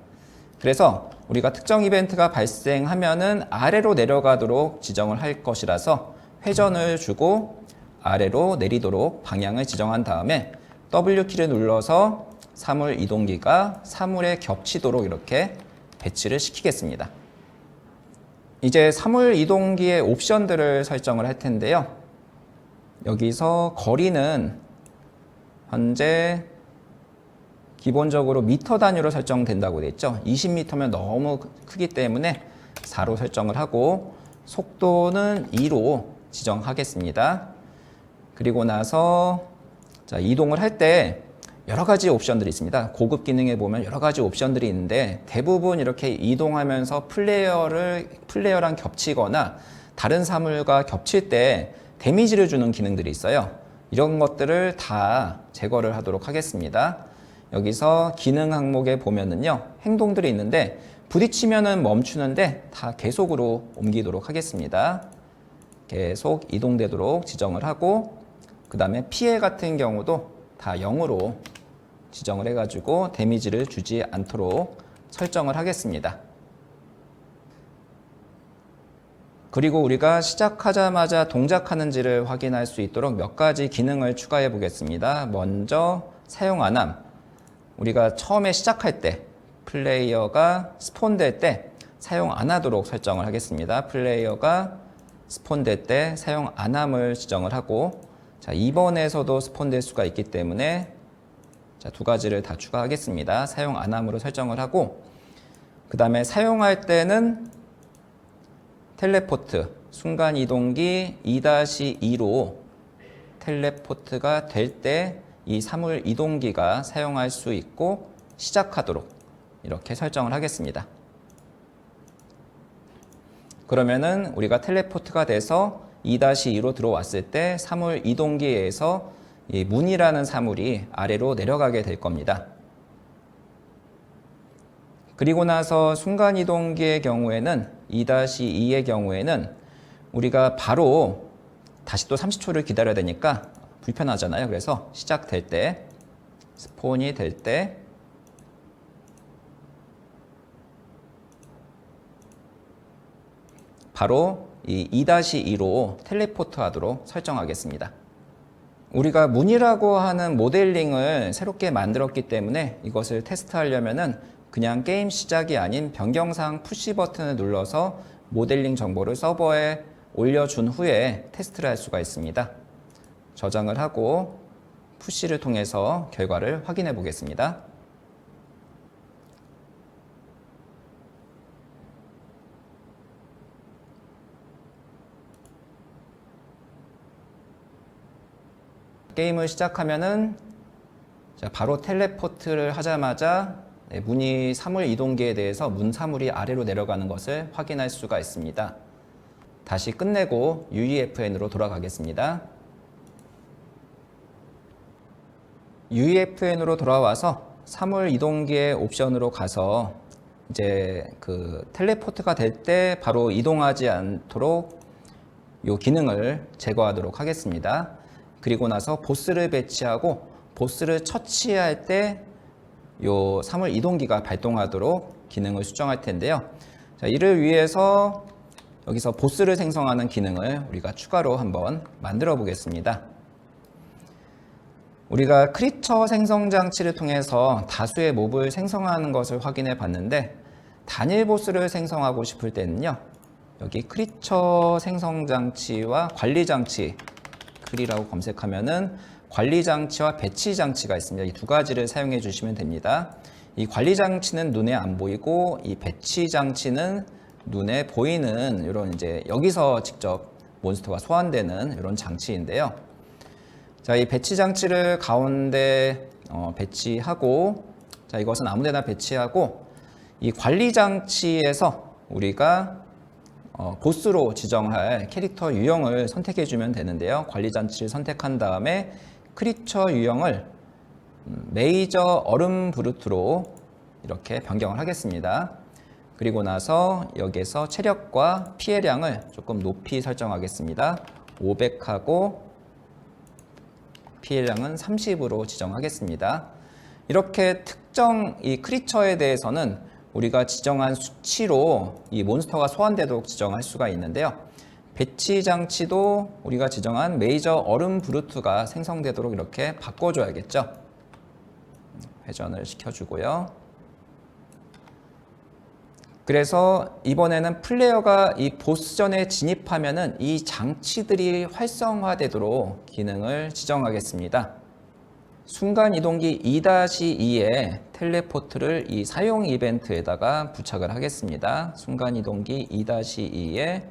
그래서 우리가 특정 이벤트가 발생하면은 아래로 내려가도록 지정을 할 것이라서 회전을 주고 아래로 내리도록 방향을 지정한 다음에 W키를 눌러서 사물 이동기가 사물에 겹치도록 이렇게 배치를 시키겠습니다. 이제 사물 이동기의 옵션들을 설정을 할 텐데요. 여기서 거리는 현재 기본적으로 미터 단위로 설정된다고 되어 있죠. 20m면 너무 크기 때문에 4로 설정을 하고 속도는 2로 지정하겠습니다. 그리고 나서 자, 이동을 할 때 여러 가지 옵션들이 있습니다. 고급 기능에 보면 여러 가지 옵션들이 있는데 대부분 이렇게 이동하면서 플레이어랑 겹치거나 다른 사물과 겹칠 때 데미지를 주는 기능들이 있어요. 이런 것들을 다 제거를 하도록 하겠습니다. 여기서 기능 항목에 보면은요, 행동들이 있는데 부딪히면은 멈추는데 다 계속으로 옮기도록 하겠습니다. 계속 이동되도록 지정을 하고 그 다음에 피해 같은 경우도 다 0으로 지정을 해가지고 데미지를 주지 않도록 설정을 하겠습니다. 그리고 우리가 시작하자마자 동작하는지를 확인할 수 있도록 몇 가지 기능을 추가해 보겠습니다. 먼저 사용 안함. 우리가 처음에 시작할 때 플레이어가 스폰될 때 사용 안 하도록 설정을 하겠습니다. 플레이어가 스폰될 때 사용 안함을 지정을 하고 자, 2번에서도 스폰될 수가 있기 때문에 자, 두 가지를 다 추가하겠습니다. 사용 안함으로 설정을 하고 그 다음에 사용할 때는 텔레포트, 순간이동기 2-2로 텔레포트가 될 때 이 사물 이동기가 사용할 수 있고 시작하도록 이렇게 설정을 하겠습니다. 그러면은 우리가 텔레포트가 돼서 2-2로 들어왔을 때 사물 이동기에서 이 문이라는 사물이 아래로 내려가게 될 겁니다. 그리고 나서 순간이동기의 경우에는 2-2의 경우에는 우리가 바로 다시 또 30초를 기다려야 되니까 불편하잖아요. 그래서 시작될 때, 스폰이 될 때 바로 이 2-2로 텔레포트 하도록 설정하겠습니다. 우리가 문이라고 하는 모델링을 새롭게 만들었기 때문에 이것을 테스트하려면은 그냥 게임 시작이 아닌 변경사항 푸시 버튼을 눌러서 모델링 정보를 서버에 올려준 후에 테스트를 할 수가 있습니다. 저장을 하고 푸시를 통해서 결과를 확인해 보겠습니다. 게임을 시작하면은 바로 텔레포트를 하자마자 문이 사물 이동기에 대해서 문 사물이 아래로 내려가는 것을 확인할 수가 있습니다. 다시 끝내고 UEFN으로 돌아가겠습니다. UEFN으로 돌아와서 사물 이동기의 옵션으로 가서 이제 그 텔레포트가 될 때 바로 이동하지 않도록 이 기능을 제거하도록 하겠습니다. 그리고 나서 보스를 배치하고 보스를 처치할 때 이 사물 이동기가 발동하도록 기능을 수정할 텐데요. 자, 이를 위해서 여기서 보스를 생성하는 기능을 우리가 추가로 한번 만들어 보겠습니다. 우리가 크리처 생성 장치를 통해서 다수의 몹을 생성하는 것을 확인해 봤는데 단일 보스를 생성하고 싶을 때는요. 여기 크리처 생성 장치와 관리 장치 크리라고 검색하면은 관리 장치와 배치 장치가 있습니다. 이 두 가지를 사용해 주시면 됩니다. 이 관리 장치는 눈에 안 보이고 이 배치 장치는 눈에 보이는 이런 이제 여기서 직접 몬스터가 소환되는 이런 장치인데요. 자, 이 배치 장치를 가운데 배치하고 자, 이것은 아무데나 배치하고 이 관리 장치에서 우리가 보스로 지정할 캐릭터 유형을 선택해 주면 되는데요. 관리 장치를 선택한 다음에 크리처 유형을 메이저 얼음 브루트로 이렇게 변경을 하겠습니다. 그리고 나서 여기에서 체력과 피해량을 조금 높이 설정하겠습니다. 500하고 피해량은 30으로 지정하겠습니다. 이렇게 특정 이 크리처에 대해서는 우리가 지정한 수치로 이 몬스터가 소환되도록 지정할 수가 있는데요. 배치 장치도 우리가 지정한 메이저 얼음 브루트가 생성되도록 이렇게 바꿔줘야겠죠. 회전을 시켜주고요. 그래서 이번에는 플레이어가 이 보스전에 진입하면은 이 장치들이 활성화되도록 기능을 지정하겠습니다. 순간이동기 2-2에 텔레포트를 이 사용 이벤트에다가 부착을 하겠습니다. 순간이동기 2-2에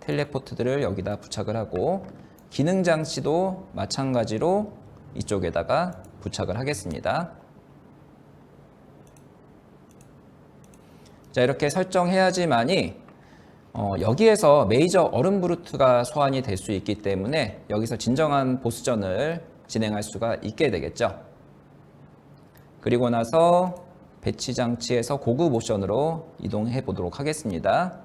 텔레포트들을 여기다 부착을 하고 기능 장치도 마찬가지로 이쪽에다가 부착을 하겠습니다. 자, 이렇게 설정해야지만이 여기에서 메이저 얼음 브루트가 소환이 될 수 있기 때문에 여기서 진정한 보스전을 진행할 수가 있게 되겠죠. 그리고 나서 배치 장치에서 고급 모션으로 이동해 보도록 하겠습니다.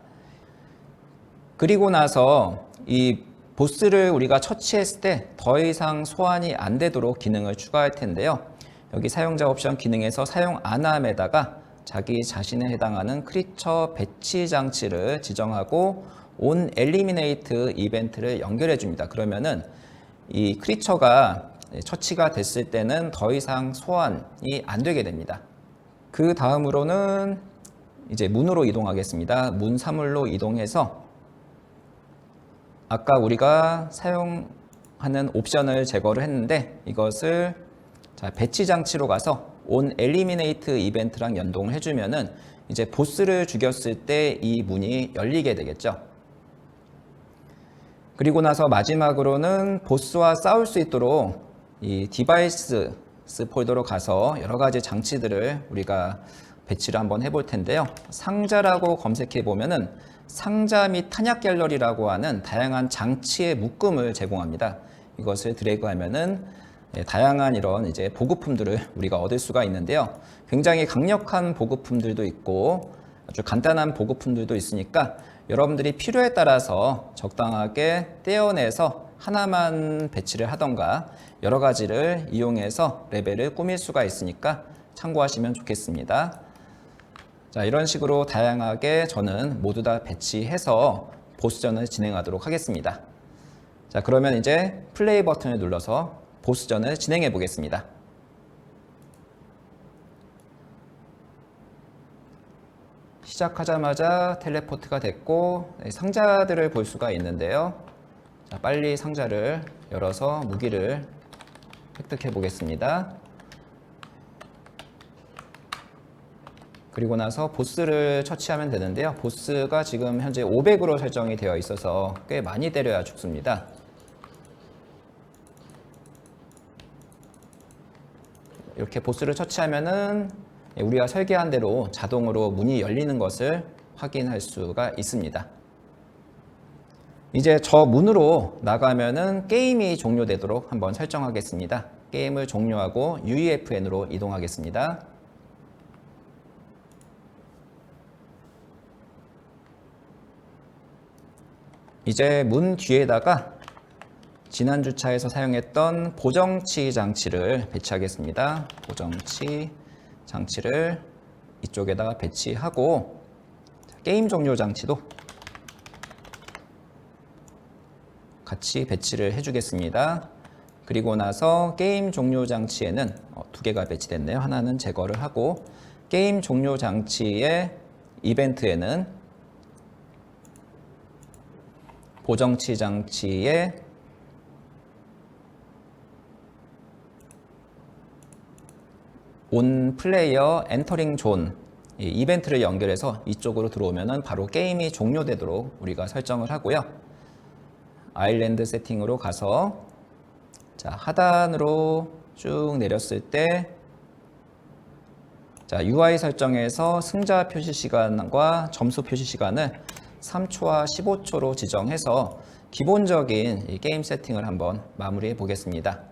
그리고 나서 이 보스를 우리가 처치했을 때 더 이상 소환이 안 되도록 기능을 추가할 텐데요. 여기 사용자 옵션 기능에서 사용 안 함에다가 자기 자신에 해당하는 크리처 배치 장치를 지정하고 on eliminate 이벤트를 연결해 줍니다. 그러면은 이 크리처가 처치가 됐을 때는 더 이상 소환이 안 되게 됩니다. 그 다음으로는 이제 문으로 이동하겠습니다. 문 사물로 이동해서 아까 우리가 사용하는 옵션을 제거를 했는데 이것을 배치 장치로 가서 on eliminate 이벤트랑 연동을 해주면은 이제 보스를 죽였을 때 이 문이 열리게 되겠죠. 그리고 나서 마지막으로는 보스와 싸울 수 있도록 이 디바이스 폴더로 가서 여러 가지 장치들을 우리가 배치를 한번 해볼 텐데요. 상자라고 검색해 보면은 상자 및 탄약 갤러리라고 하는 다양한 장치의 묶음을 제공합니다. 이것을 드래그하면은 다양한 이런 이제 보급품들을 우리가 얻을 수가 있는데요. 굉장히 강력한 보급품들도 있고 아주 간단한 보급품들도 있으니까 여러분들이 필요에 따라서 적당하게 떼어내서 하나만 배치를 하던가 여러 가지를 이용해서 레벨을 꾸밀 수가 있으니까 참고하시면 좋겠습니다. 자, 이런 식으로 다양하게 저는 모두 다 배치해서 보스전을 진행하도록 하겠습니다. 자, 그러면 이제 플레이 버튼을 눌러서 보스전을 진행해 보겠습니다. 시작하자마자 텔레포트가 됐고 상자들을 볼 수가 있는데요. 자, 빨리 상자를 열어서 무기를 획득해 보겠습니다. 그리고 나서 보스를 처치하면 되는데요. 보스가 지금 현재 500으로 설정이 되어 있어서 꽤 많이 때려야 죽습니다. 이렇게 보스를 처치하면은 우리가 설계한 대로 자동으로 문이 열리는 것을 확인할 수가 있습니다. 이제 저 문으로 나가면은 게임이 종료되도록 한번 설정하겠습니다. 게임을 종료하고 UEFN으로 이동하겠습니다. 이제 문 뒤에다가 지난 주차에서 사용했던 보정치 장치를 배치하겠습니다. 보정치 장치를 이쪽에다가 배치하고 게임 종료 장치도 같이 배치를 해주겠습니다. 그리고 나서 게임 종료 장치에는 두 개가 배치됐네요. 하나는 제거를 하고 게임 종료 장치의 이벤트에는 보정치 장치의 온 플레이어 엔터링 존 이벤트를 연결해서 이쪽으로 들어오면은 바로 게임이 종료되도록 우리가 설정을 하고요. 아일랜드 세팅으로 가서 자, 하단으로 쭉 내렸을 때 자, UI 설정에서 승자 표시 시간과 점수 표시 시간을 3초와 15초로 지정해서 기본적인 이 게임 세팅을 한번 마무리해 보겠습니다.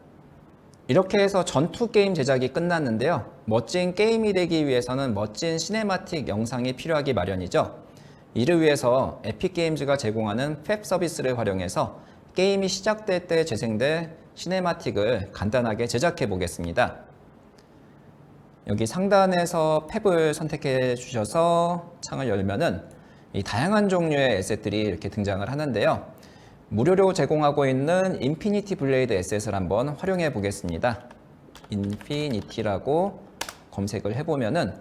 이렇게 해서 전투 게임 제작이 끝났는데요. 멋진 게임이 되기 위해서는 멋진 시네마틱 영상이 필요하기 마련이죠. 이를 위해서 에픽게임즈가 제공하는 팹 서비스를 활용해서 게임이 시작될 때 재생될 시네마틱을 간단하게 제작해 보겠습니다. 여기 상단에서 팹을 선택해 주셔서 창을 열면은 이 다양한 종류의 에셋들이 이렇게 등장을 하는데요. 무료로 제공하고 있는 인피니티 블레이드 에셋을 한번 활용해 보겠습니다. 인피니티라고 검색을 해보면은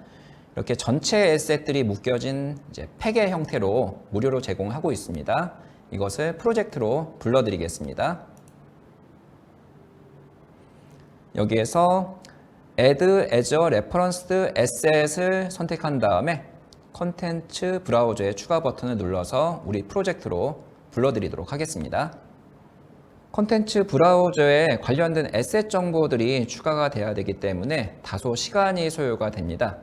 이렇게 전체 에셋들이 묶여진 이제 팩의 형태로 무료로 제공하고 있습니다. 이것을 프로젝트로 불러드리겠습니다. 여기에서 Add as a Referenced Asset을 선택한 다음에 컨텐츠 브라우저의 추가 버튼을 눌러서 우리 프로젝트로 불러드리도록 하겠습니다. 컨텐츠 브라우저에 관련된 에셋 정보들이 추가가 돼야 되기 때문에 다소 시간이 소요가 됩니다.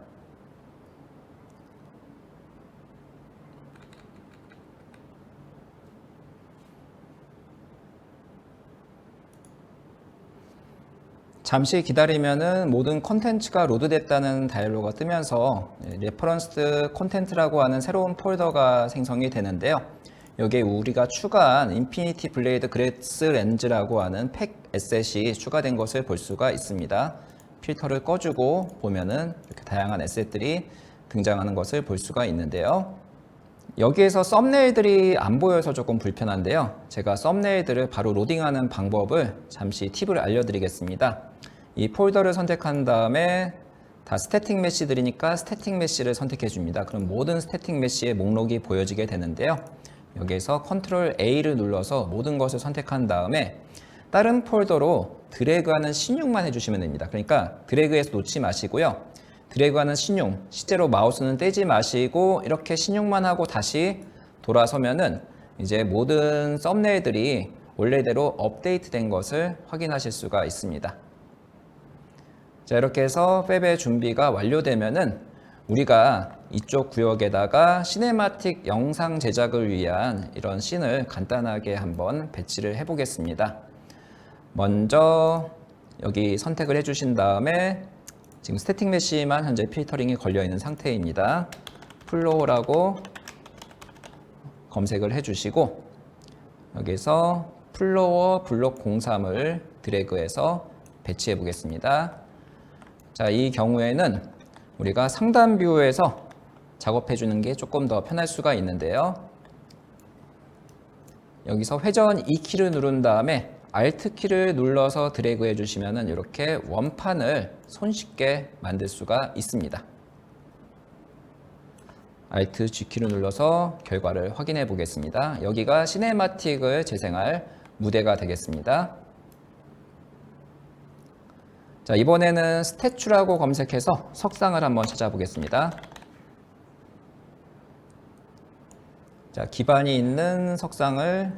잠시 기다리면은 모든 컨텐츠가 로드됐다는 다이얼로그가 뜨면서 레퍼런스 콘텐츠라고 하는 새로운 폴더가 생성이 되는데요. 여기에 우리가 추가한 인피니티 블레이드 그래스 렌즈라고 하는 팩 에셋이 추가된 것을 볼 수가 있습니다. 필터를 꺼주고 보면은 이렇게 다양한 에셋들이 등장하는 것을 볼 수가 있는데요. 여기에서 썸네일들이 안 보여서 조금 불편한데요. 제가 썸네일들을 바로 로딩하는 방법을 잠시 팁을 알려드리겠습니다. 이 폴더를 선택한 다음에 다 스태틱 메시들이니까 스태틱 메시를 선택해 줍니다. 그럼 모든 스태틱 메시의 목록이 보여지게 되는데요. 여기에서 컨트롤 A를 눌러서 모든 것을 선택한 다음에 다른 폴더로 드래그하는 신용만 해주시면 됩니다. 그러니까 드래그해서 놓지 마시고요. 드래그하는 신용, 실제로 마우스는 떼지 마시고 이렇게 신용만 하고 다시 돌아서면은 이제 모든 썸네일들이 원래대로 업데이트된 것을 확인하실 수가 있습니다. 자, 이렇게 해서 팹의 준비가 완료되면은 우리가 이쪽 구역에다가 시네마틱 영상 제작을 위한 이런 씬을 간단하게 한번 배치를 해 보겠습니다. 먼저 여기 선택을 해 주신 다음에 지금 스태틱 메시만 현재 필터링이 걸려 있는 상태입니다. 플로우라고 검색을 해 주시고 여기서 플로어 블록 03을 드래그해서 배치해 보겠습니다. 자, 이 경우에는 우리가 상단 뷰에서 작업해 주는 게 조금 더 편할 수가 있는데요. 여기서 회전 2키를 누른 다음에 Alt 키를 눌러서 드래그 해주시면 이렇게 원판을 손쉽게 만들 수가 있습니다. Alt G 키를 눌러서 결과를 확인해 보겠습니다. 여기가 시네마틱을 재생할 무대가 되겠습니다. 자, 이번에는 스태츄라고 검색해서 석상을 한번 찾아보겠습니다. 자, 기반이 있는 석상을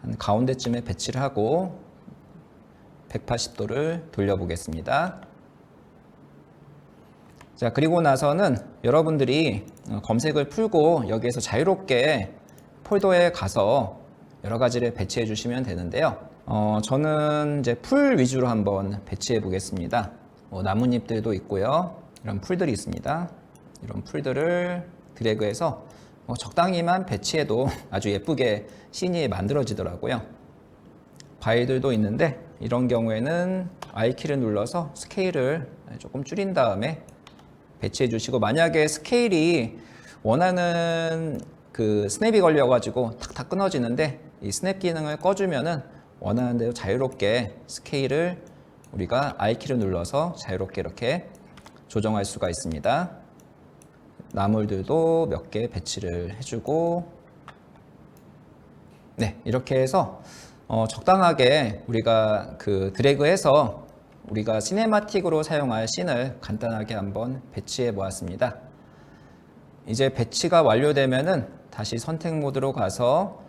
한 가운데쯤에 배치를 하고 180도를 돌려보겠습니다. 자, 그리고 나서는 여러분들이 검색을 풀고 여기에서 자유롭게 폴더에 가서 여러 가지를 배치해 주시면 되는데요. 저는 이제 풀 위주로 한번 배치해 보겠습니다. 나뭇잎들도 있고요. 이런 풀들이 있습니다. 이런 풀들을 드래그해서 적당히만 배치해도 아주 예쁘게 씬이 만들어지더라고요. 바위들도 있는데 이런 경우에는 I키를 눌러서 스케일을 조금 줄인 다음에 배치해 주시고, 만약에 스케일이 원하는 그 스냅이 걸려 가지고 탁탁 끊어지는데 이 스냅 기능을 꺼주면은 원하는 대로 자유롭게 스케일을 우리가 I키를 눌러서 자유롭게 이렇게 조정할 수가 있습니다. 나물들도 몇 개 배치를 해주고, 네, 이렇게 해서 적당하게 우리가 그 드래그해서 우리가 시네마틱으로 사용할 씬을 간단하게 한번 배치해 보았습니다. 이제 배치가 완료되면은 다시 선택 모드로 가서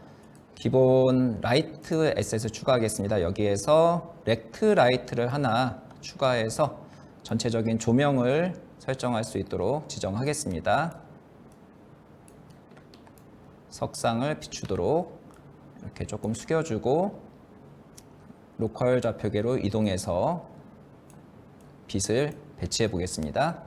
기본 라이트 에셋을 추가하겠습니다. 여기에서 렉트 라이트를 하나 추가해서 전체적인 조명을 설정할 수 있도록 지정하겠습니다. 석상을 비추도록 이렇게 조금 숙여주고 로컬 좌표계로 이동해서 빛을 배치해 보겠습니다.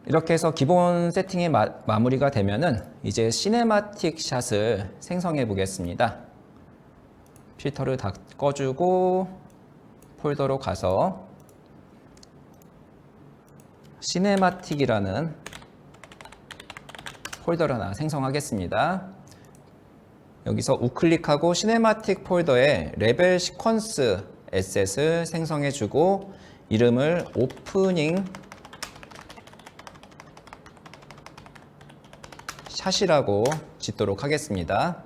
이렇게 해서 기본 세팅이 마무리가 되면은 이제 시네마틱 샷을 생성해 보겠습니다. 필터를 다 꺼주고 폴더로 가서 시네마틱이라는 폴더를 하나 생성하겠습니다. 여기서 우클릭하고 시네마틱 폴더에 레벨 시퀀스 에셋을 생성해 주고 이름을 오프닝 샷이라고 짓도록 하겠습니다.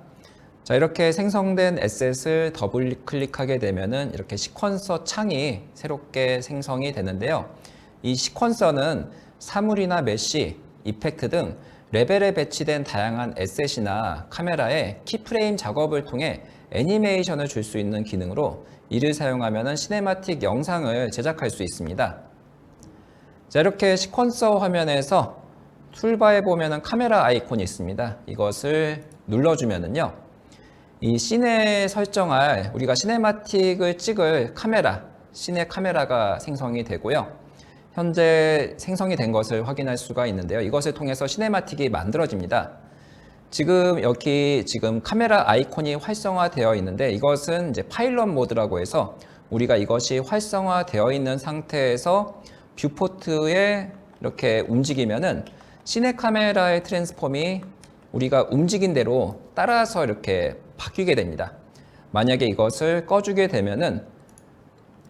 자, 이렇게 생성된 에셋을 더블 클릭하게 되면은 이렇게 시퀀서 창이 새롭게 생성이 되는데요. 이 시퀀서는 사물이나 메쉬, 이펙트 등 레벨에 배치된 다양한 에셋이나 카메라에 키프레임 작업을 통해 애니메이션을 줄 수 있는 기능으로 이를 사용하면 시네마틱 영상을 제작할 수 있습니다. 자, 이렇게 시퀀서 화면에서 툴바에 보면은 카메라 아이콘이 있습니다. 이것을 눌러주면은요, 이 씬에 설정할 우리가 시네마틱을 찍을 카메라, 씬의 카메라가 생성이 되고요. 현재 생성이 된 것을 확인할 수가 있는데요. 이것을 통해서 시네마틱이 만들어집니다. 여기 카메라 아이콘이 활성화되어 있는데 이것은 이제 파일럿 모드라고 해서 우리가 이것이 활성화되어 있는 상태에서 뷰포트에 이렇게 움직이면은 시네 카메라의 트랜스폼이 우리가 움직인 대로 따라서 이렇게 바뀌게 됩니다. 만약에 이것을 꺼주게 되면은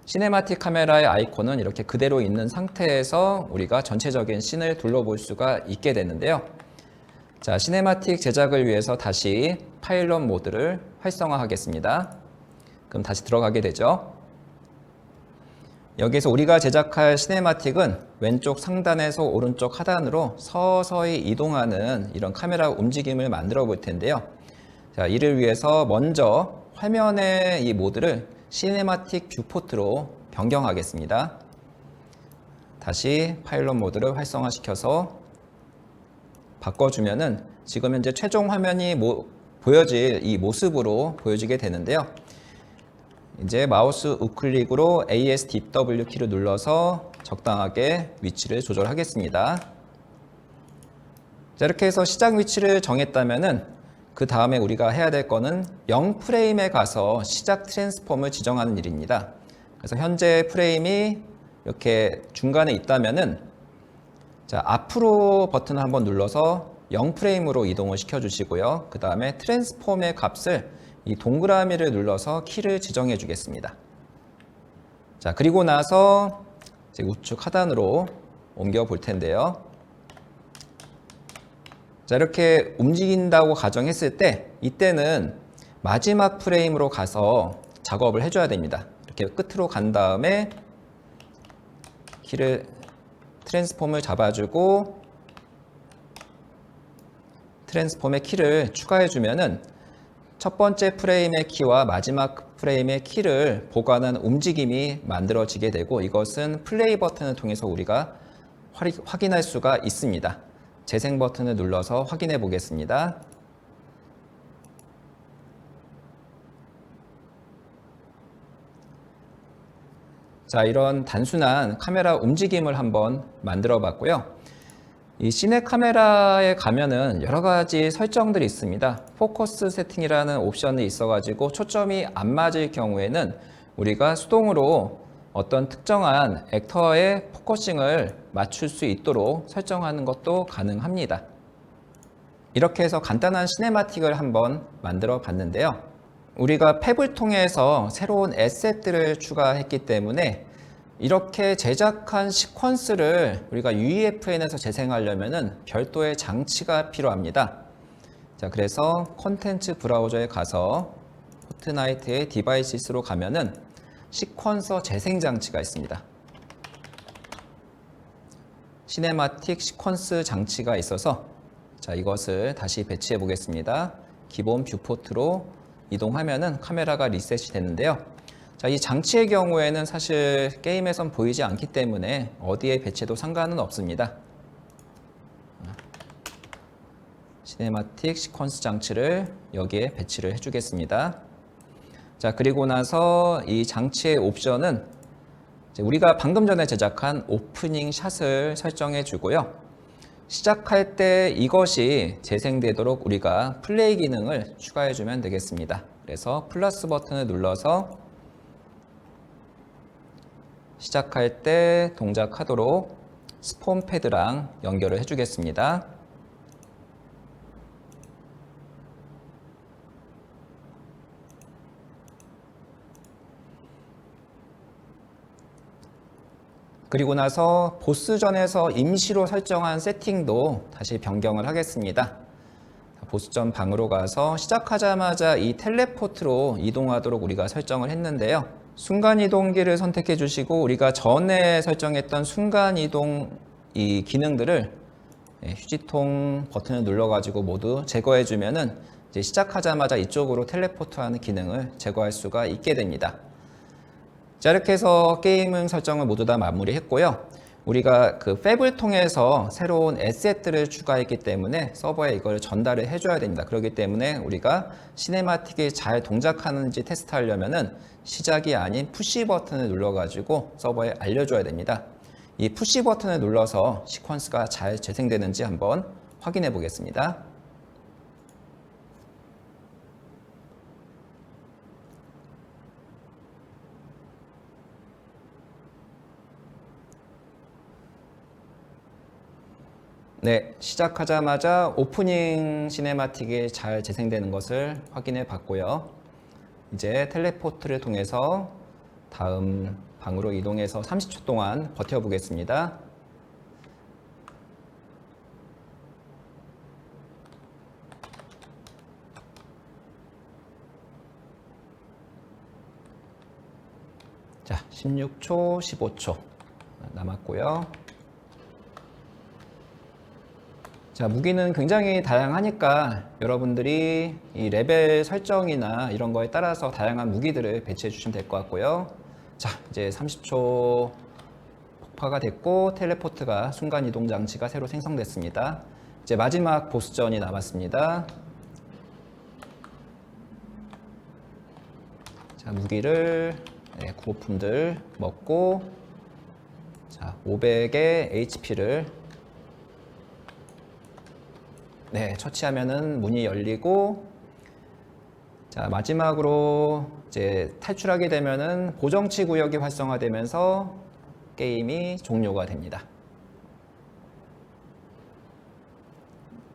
시네마틱 카메라의 아이콘은 이렇게 그대로 있는 상태에서 우리가 전체적인 씬을 둘러볼 수가 있게 되는데요. 자, 시네마틱 제작을 위해서 다시 파일럿 모드를 활성화하겠습니다. 그럼 다시 들어가게 되죠. 여기서 우리가 제작할 시네마틱은 왼쪽 상단에서 오른쪽 하단으로 서서히 이동하는 이런 카메라 움직임을 만들어 볼 텐데요. 자, 이를 위해서 먼저 화면의 이 모드를 시네마틱 뷰포트로 변경하겠습니다. 다시 파일럿 모드를 활성화시켜서 바꿔주면은 지금 현재 최종 화면이 보여질 이 모습으로 보여지게 되는데요. 이제 마우스 우클릭으로 ASDW 키를 눌러서 적당하게 위치를 조절하겠습니다. 자, 이렇게 해서 시작 위치를 정했다면은 그 다음에 우리가 해야 될 거는 0프레임에 가서 시작 트랜스폼을 지정하는 일입니다. 그래서 현재 프레임이 이렇게 중간에 있다면은 자, 앞으로 버튼을 한번 눌러서 0프레임으로 이동을 시켜 주시고요. 그 다음에 트랜스폼의 값을 이 동그라미를 눌러서 키를 지정해 주겠습니다. 자, 그리고 나서 이제 우측 하단으로 옮겨 볼 텐데요. 자, 이렇게 움직인다고 가정했을 때 이때는 마지막 프레임으로 가서 작업을 해줘야 됩니다. 이렇게 끝으로 간 다음에 트랜스폼을 잡아주고 트랜스폼의 키를 추가해 주면은 첫 번째 프레임의 키와 마지막 프레임의 키를 보관한 움직임이 만들어지게 되고 이것은 플레이 버튼을 통해서 우리가 확인할 수가 있습니다. 재생 버튼을 눌러서 확인해 보겠습니다. 자, 이런 단순한 카메라 움직임을 한번 만들어 봤고요. 이 시네 카메라에 가면은 여러 가지 설정들이 있습니다. 포커스 세팅이라는 옵션이 있어가지고 초점이 안 맞을 경우에는 우리가 수동으로 어떤 특정한 액터의 포커싱을 맞출 수 있도록 설정하는 것도 가능합니다. 이렇게 해서 간단한 시네마틱을 한번 만들어 봤는데요. 우리가 팹을 통해서 새로운 에셋들을 추가했기 때문에 이렇게 제작한 시퀀스를 우리가 UEFN에서 재생하려면 별도의 장치가 필요합니다. 자, 그래서 콘텐츠 브라우저에 가서 포트나이트의 디바이시스로 가면은 시퀀서 재생 장치가 있습니다. 시네마틱 시퀀스 장치가 있어서 자, 이것을 다시 배치해 보겠습니다. 기본 뷰포트로 이동하면은 카메라가 리셋이 되는데요. 자, 이 장치의 경우에는 사실 게임에선 보이지 않기 때문에 어디에 배치해도 상관은 없습니다. 시네마틱 시퀀스 장치를 여기에 배치를 해주겠습니다. 자, 그리고 나서 이 장치의 옵션은 우리가 방금 전에 제작한 오프닝 샷을 설정해 주고요. 시작할 때 이것이 재생되도록 우리가 플레이 기능을 추가해 주면 되겠습니다. 그래서 플러스 버튼을 눌러서 시작할 때 동작하도록 스폰 패드랑 연결을 해주겠습니다. 그리고 나서 보스전에서 임시로 설정한 세팅도 다시 변경을 하겠습니다. 보스전 방으로 가서 시작하자마자 이 텔레포트로 이동하도록 우리가 설정을 했는데요. 순간이동기를 선택해 주시고 우리가 전에 설정했던 순간이동 이 기능들을 휴지통 버튼을 눌러 가지고 모두 제거해 주면은 이제 시작하자마자 이쪽으로 텔레포트하는 기능을 제거할 수가 있게 됩니다. 자, 이렇게 해서 게임 설정을 모두 다 마무리했고요. 우리가 그 팹을 통해서 새로운 에셋들을 추가했기 때문에 서버에 이걸 전달을 해줘야 됩니다. 그렇기 때문에 우리가 시네마틱이 잘 동작하는지 테스트하려면은 시작이 아닌 푸시 버튼을 눌러가지고 서버에 알려줘야 됩니다. 이 푸시 버튼을 눌러서 시퀀스가 잘 재생되는지 한번 확인해 보겠습니다. 네, 시작하자마자 오프닝 시네마틱이 잘 재생되는 것을 확인해 봤고요. 이제 텔레포트를 통해서 다음 방으로 이동해서 30초 동안 버텨보겠습니다. 자, 16초, 15초 남았고요. 자, 무기는 굉장히 다양하니까 여러분들이 이 레벨 설정이나 이런 거에 따라서 다양한 무기들을 배치해 주시면 될 것 같고요. 자, 이제 30초 폭파가 됐고 텔레포트가 순간 이동 장치가 새로 생성됐습니다. 이제 마지막 보스전이 남았습니다. 자, 무기를 구호품들 먹고 자, 500의 HP를 처치하면은 문이 열리고 자, 마지막으로 이제 탈출하게 되면은 보정치 구역이 활성화되면서 게임이 종료가 됩니다.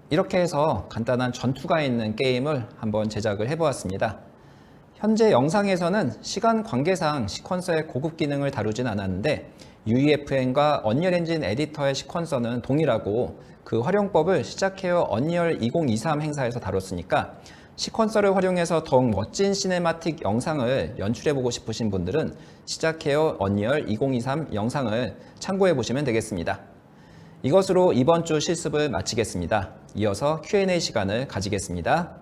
이렇게 해서 간단한 전투가 있는 게임을 한번 제작을 해보았습니다. 현재 영상에서는 시간 관계상 시퀀서의 고급 기능을 다루진 않았는데 UEFN과 언리얼 엔진 에디터의 시퀀서는 동일하고 그 활용법을 시작해요 언리얼 2023 행사에서 다뤘으니까 시퀀서를 활용해서 더욱 멋진 시네마틱 영상을 연출해보고 싶으신 분들은 시작해요 언리얼 2023 영상을 참고해 보시면 되겠습니다. 이것으로 이번 주 실습을 마치겠습니다. 이어서 Q&A 시간을 가지겠습니다.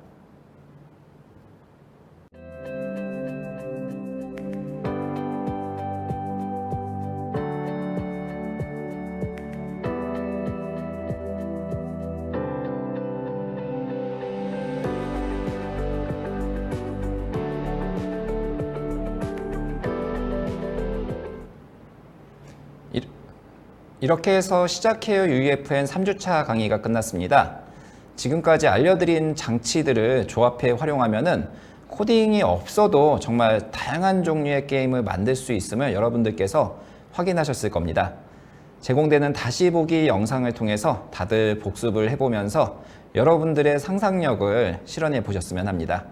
이렇게 해서 시작해요 UEFN 3주차 강의가 끝났습니다. 지금까지 알려드린 장치들을 조합해 활용하면은 코딩이 없어도 정말 다양한 종류의 게임을 만들 수 있음을 여러분들께서 확인하셨을 겁니다. 제공되는 다시 보기 영상을 통해서 다들 복습을 해보면서 여러분들의 상상력을 실현해 보셨으면 합니다.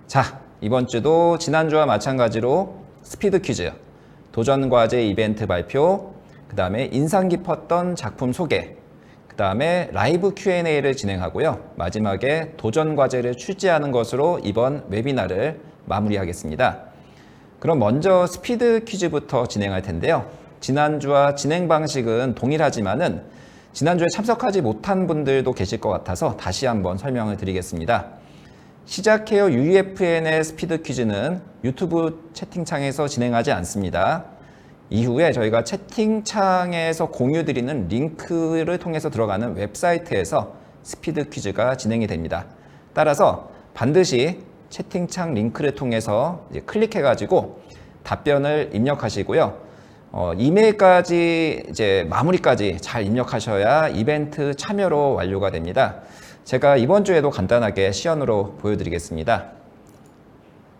자, 이번 주도 지난주와 마찬가지로 스피드 퀴즈, 도전 과제 이벤트 발표, 그 다음에 인상 깊었던 작품 소개, 그 다음에 라이브 Q&A를 진행하고요. 마지막에 도전 과제를 출제하는 것으로 이번 웨비나를 마무리하겠습니다. 그럼 먼저 스피드 퀴즈부터 진행할 텐데요. 지난주와 진행 방식은 동일하지만은 지난주에 참석하지 못한 분들도 계실 것 같아서 다시 한번 설명을 드리겠습니다. 시작해요 UEFN의 스피드 퀴즈는 유튜브 채팅창에서 진행하지 않습니다. 이후에 저희가 채팅창에서 공유드리는 링크를 통해서 들어가는 웹사이트에서 스피드 퀴즈가 진행이 됩니다. 따라서 반드시 채팅창 링크를 통해서 이제 클릭해가지고 답변을 입력하시고요. 이메일까지 이제 마무리까지 잘 입력하셔야 이벤트 참여로 완료가 됩니다. 제가 이번 주에도 간단하게 시연으로 보여드리겠습니다.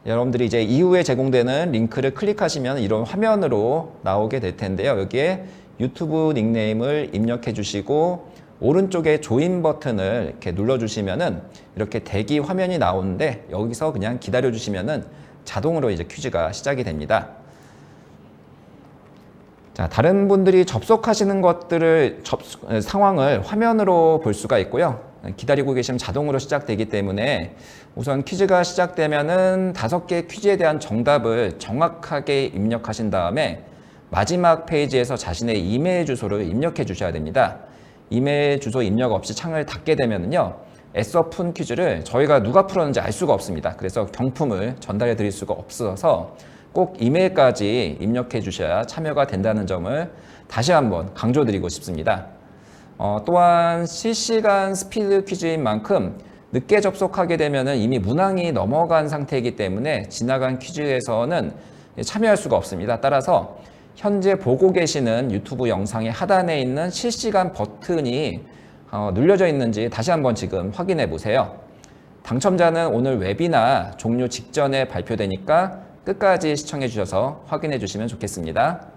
여러분들이 이제 이후에 제공되는 링크를 클릭하시면 이런 화면으로 나오게 될 텐데요. 여기에 유튜브 닉네임을 입력해 주시고 오른쪽에 조인 버튼을 이렇게 눌러 주시면은 이렇게 대기 화면이 나오는데 여기서 그냥 기다려 주시면은 자동으로 이제 퀴즈가 시작이 됩니다. 자, 다른 분들이 접속하시는 것들을 상황을 화면으로 볼 수가 있고요. 기다리고 계시면 자동으로 시작되기 때문에 우선 퀴즈가 시작되면은 5개 퀴즈에 대한 정답을 정확하게 입력하신 다음에 마지막 페이지에서 자신의 이메일 주소를 입력해 주셔야 됩니다. 이메일 주소 입력 없이 창을 닫게 되면요, 애써 푼 퀴즈를 저희가 누가 풀었는지 알 수가 없습니다. 그래서 경품을 전달해 드릴 수가 없어서 꼭 이메일까지 입력해 주셔야 참여가 된다는 점을 다시 한번 강조드리고 싶습니다. 또한 실시간 스피드 퀴즈인 만큼 늦게 접속하게 되면 이미 문항이 넘어간 상태이기 때문에 지나간 퀴즈에서는 참여할 수가 없습니다. 따라서 현재 보고 계시는 유튜브 영상의 하단에 있는 실시간 버튼이 눌려져 있는지 다시 한번 지금 확인해 보세요. 당첨자는 오늘 웨비나 종료 직전에 발표되니까 끝까지 시청해 주셔서 확인해 주시면 좋겠습니다.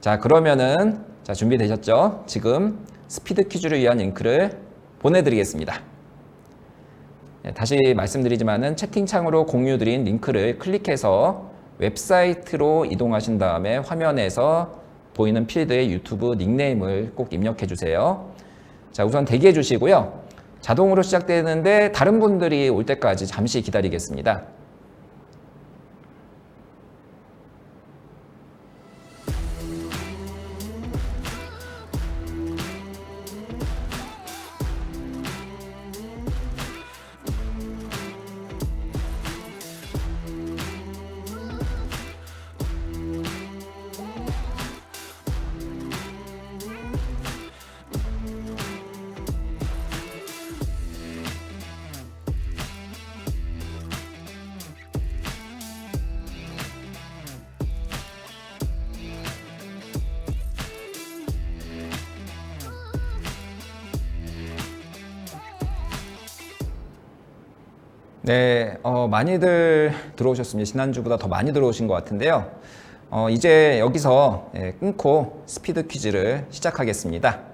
자, 그러면은 준비되셨죠? 지금 스피드 퀴즈를 위한 링크를 보내드리겠습니다. 다시 말씀드리지만은 채팅창으로 공유드린 링크를 클릭해서 웹사이트로 이동하신 다음에 화면에서 보이는 필드에 유튜브 닉네임을 꼭 입력해 주세요. 자, 우선 대기해 주시고요. 자동으로 시작되는데 다른 분들이 올 때까지 잠시 기다리겠습니다. 네, 많이들 들어오셨습니다. 지난주보다 더 많이 들어오신 것 같은데요. 이제 여기서 끊고 스피드 퀴즈를 시작하겠습니다.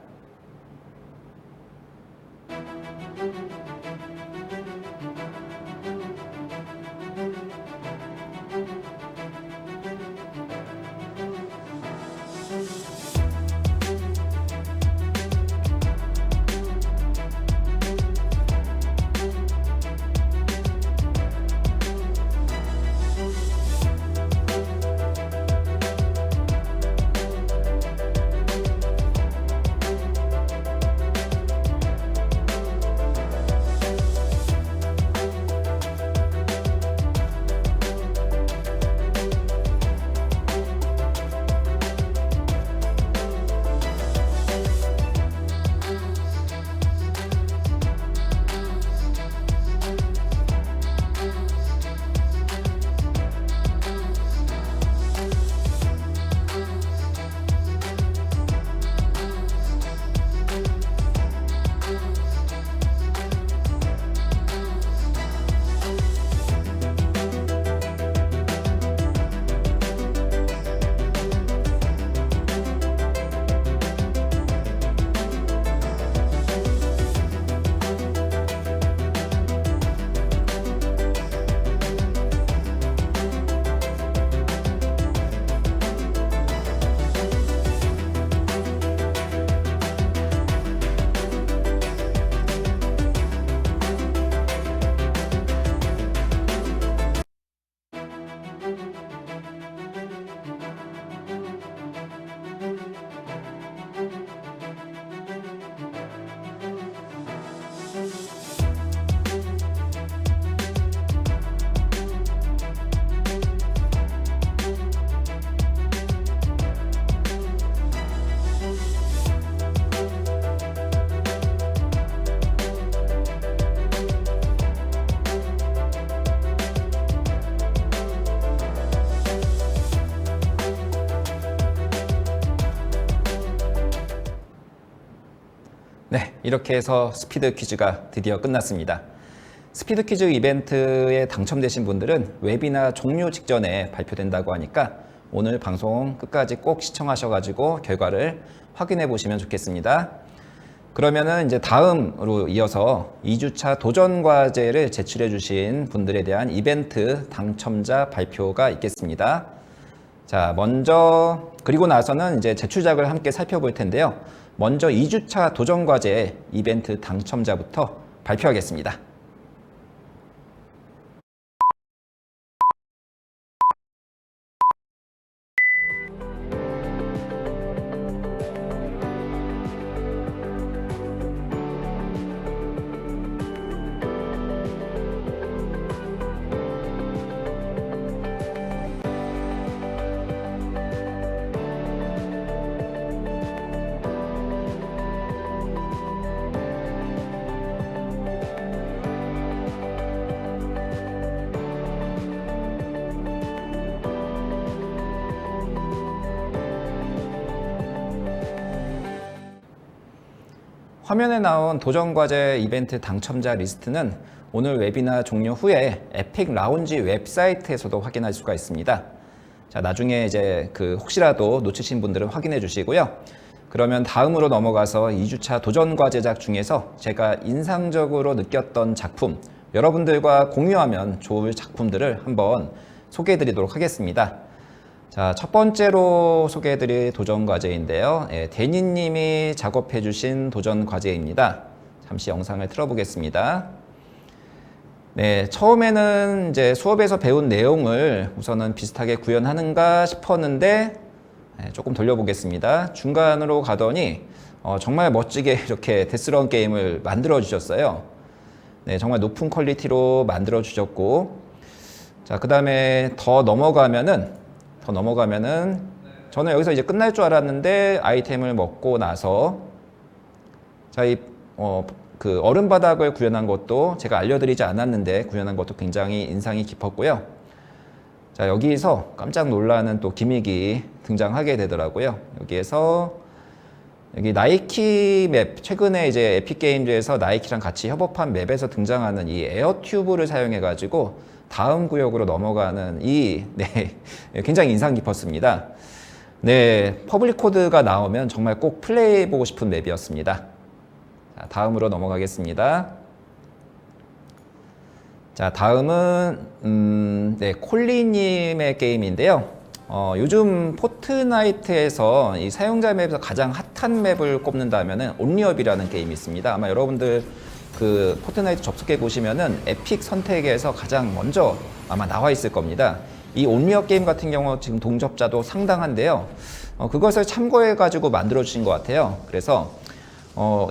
네, 이렇게 해서 스피드 퀴즈가 드디어 끝났습니다. 스피드 퀴즈 이벤트에 당첨되신 분들은 웨비나 종료 직전에 발표된다고 하니까 오늘 방송 끝까지 꼭 시청하셔가지고 결과를 확인해 보시면 좋겠습니다. 그러면은 이제 다음으로 이어서 2주차 도전 과제를 제출해 주신 분들에 대한 이벤트 당첨자 발표가 있겠습니다. 자, 먼저 그리고 나서는 이제 제출작을 함께 살펴볼 텐데요. 먼저 2주차 도전 과제 이벤트 당첨자부터 발표하겠습니다. 화면에 나온 도전과제 이벤트 당첨자 리스트는 오늘 웨비나 종료 후에 에픽 라운지 웹사이트에서도 확인할 수가 있습니다. 자, 나중에 이제 혹시라도 놓치신 분들은 확인해 주시고요. 그러면 다음으로 넘어가서 2주차 도전과 제작 중에서 제가 인상적으로 느꼈던 작품, 여러분들과 공유하면 좋을 작품들을 한번 소개해 드리도록 하겠습니다. 자, 첫 번째로 소개해드릴 도전 과제인데요. 데니님이 작업해주신 도전 과제입니다. 잠시 영상을 틀어보겠습니다. 네, 처음에는 이제 수업에서 배운 내용을 우선은 비슷하게 구현하는가 싶었는데 조금 돌려보겠습니다. 중간으로 가더니 정말 멋지게 이렇게 데스런 게임을 만들어 주셨어요. 네, 정말 높은 퀄리티로 만들어 주셨고, 자, 그 다음에 더 넘어가면은 저는 여기서 이제 끝날 줄 알았는데 아이템을 먹고 나서 자, 얼음 바닥을 구현한 것도 제가 알려드리지 않았는데 구현한 것도 굉장히 인상이 깊었고요. 자, 여기서 깜짝 놀라는 또 기믹이 등장하게 되더라고요. 여기 나이키 맵, 최근에 이제 에픽게임즈에서 나이키랑 같이 협업한 맵에서 등장하는 이 에어튜브를 사용해 가지고 다음 구역으로 넘어가는 굉장히 인상 깊었습니다. 네, 퍼블릭 코드가 나오면 정말 꼭 플레이해보고 싶은 맵이었습니다. 자, 다음으로 넘어가겠습니다. 자, 다음은 콜리님의 게임인데요. 요즘 포트나이트에서 이 사용자 맵에서 가장 핫한 맵을 꼽는다면은 온리업이라는 게임이 있습니다. 아마 여러분들 포트나이트 접속해 보시면은 에픽 선택에서 가장 먼저 아마 나와 있을 겁니다. 이 온리업 게임 같은 경우 지금 동접자도 상당한데요. 그것을 참고해 가지고 만들어 주신 것 같아요. 그래서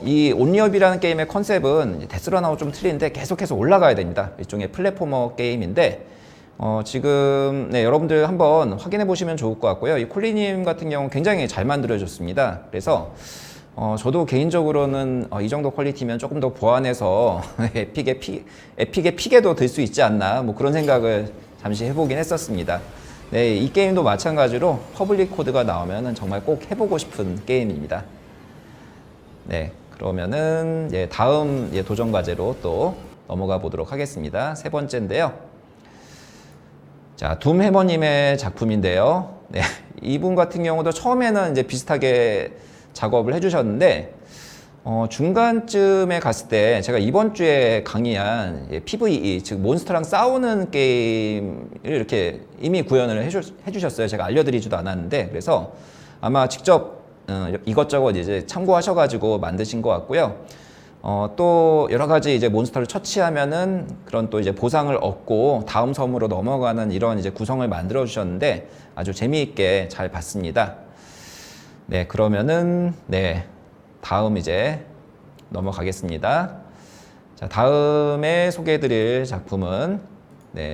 이 온리업이라는 게임의 컨셉은 데스런하고 좀 틀린데 계속해서 올라가야 됩니다. 일종의 플랫포머 게임인데 지금 여러분들 한번 확인해 보시면 좋을 것 같고요. 이 콜리님 같은 경우 굉장히 잘 만들어 줬습니다. 그래서 저도 개인적으로는 이 정도 퀄리티면 조금 더 보완해서 에픽의 픽에도 들 수 있지 않나 뭐 그런 생각을 잠시 해보긴 했었습니다. 네, 이 게임도 마찬가지로 퍼블릭 코드가 나오면 정말 꼭 해보고 싶은 게임입니다. 네, 그러면은 다음 도전 과제로 또 넘어가 보도록 하겠습니다. 세 번째인데요. 자, 둠 해머님의 작품인데요. 네, 이분 같은 경우도 처음에는 이제 비슷하게 작업을 해주셨는데 중간쯤에 갔을 때 제가 이번 주에 강의한 PVE 즉 몬스터랑 싸우는 게임을 이렇게 이미 구현을 해주셨어요. 제가 알려드리지도 않았는데 그래서 아마 직접 이것저것 이제 참고하셔가지고 만드신 것 같고요. 또 여러 가지 이제 몬스터를 처치하면은 그런 또 이제 보상을 얻고 다음 섬으로 넘어가는 이런 이제 구성을 만들어 주셨는데 아주 재미있게 잘 봤습니다. 네, 그러면은 다음 이제 넘어가겠습니다. 자, 다음에 소개해드릴 작품은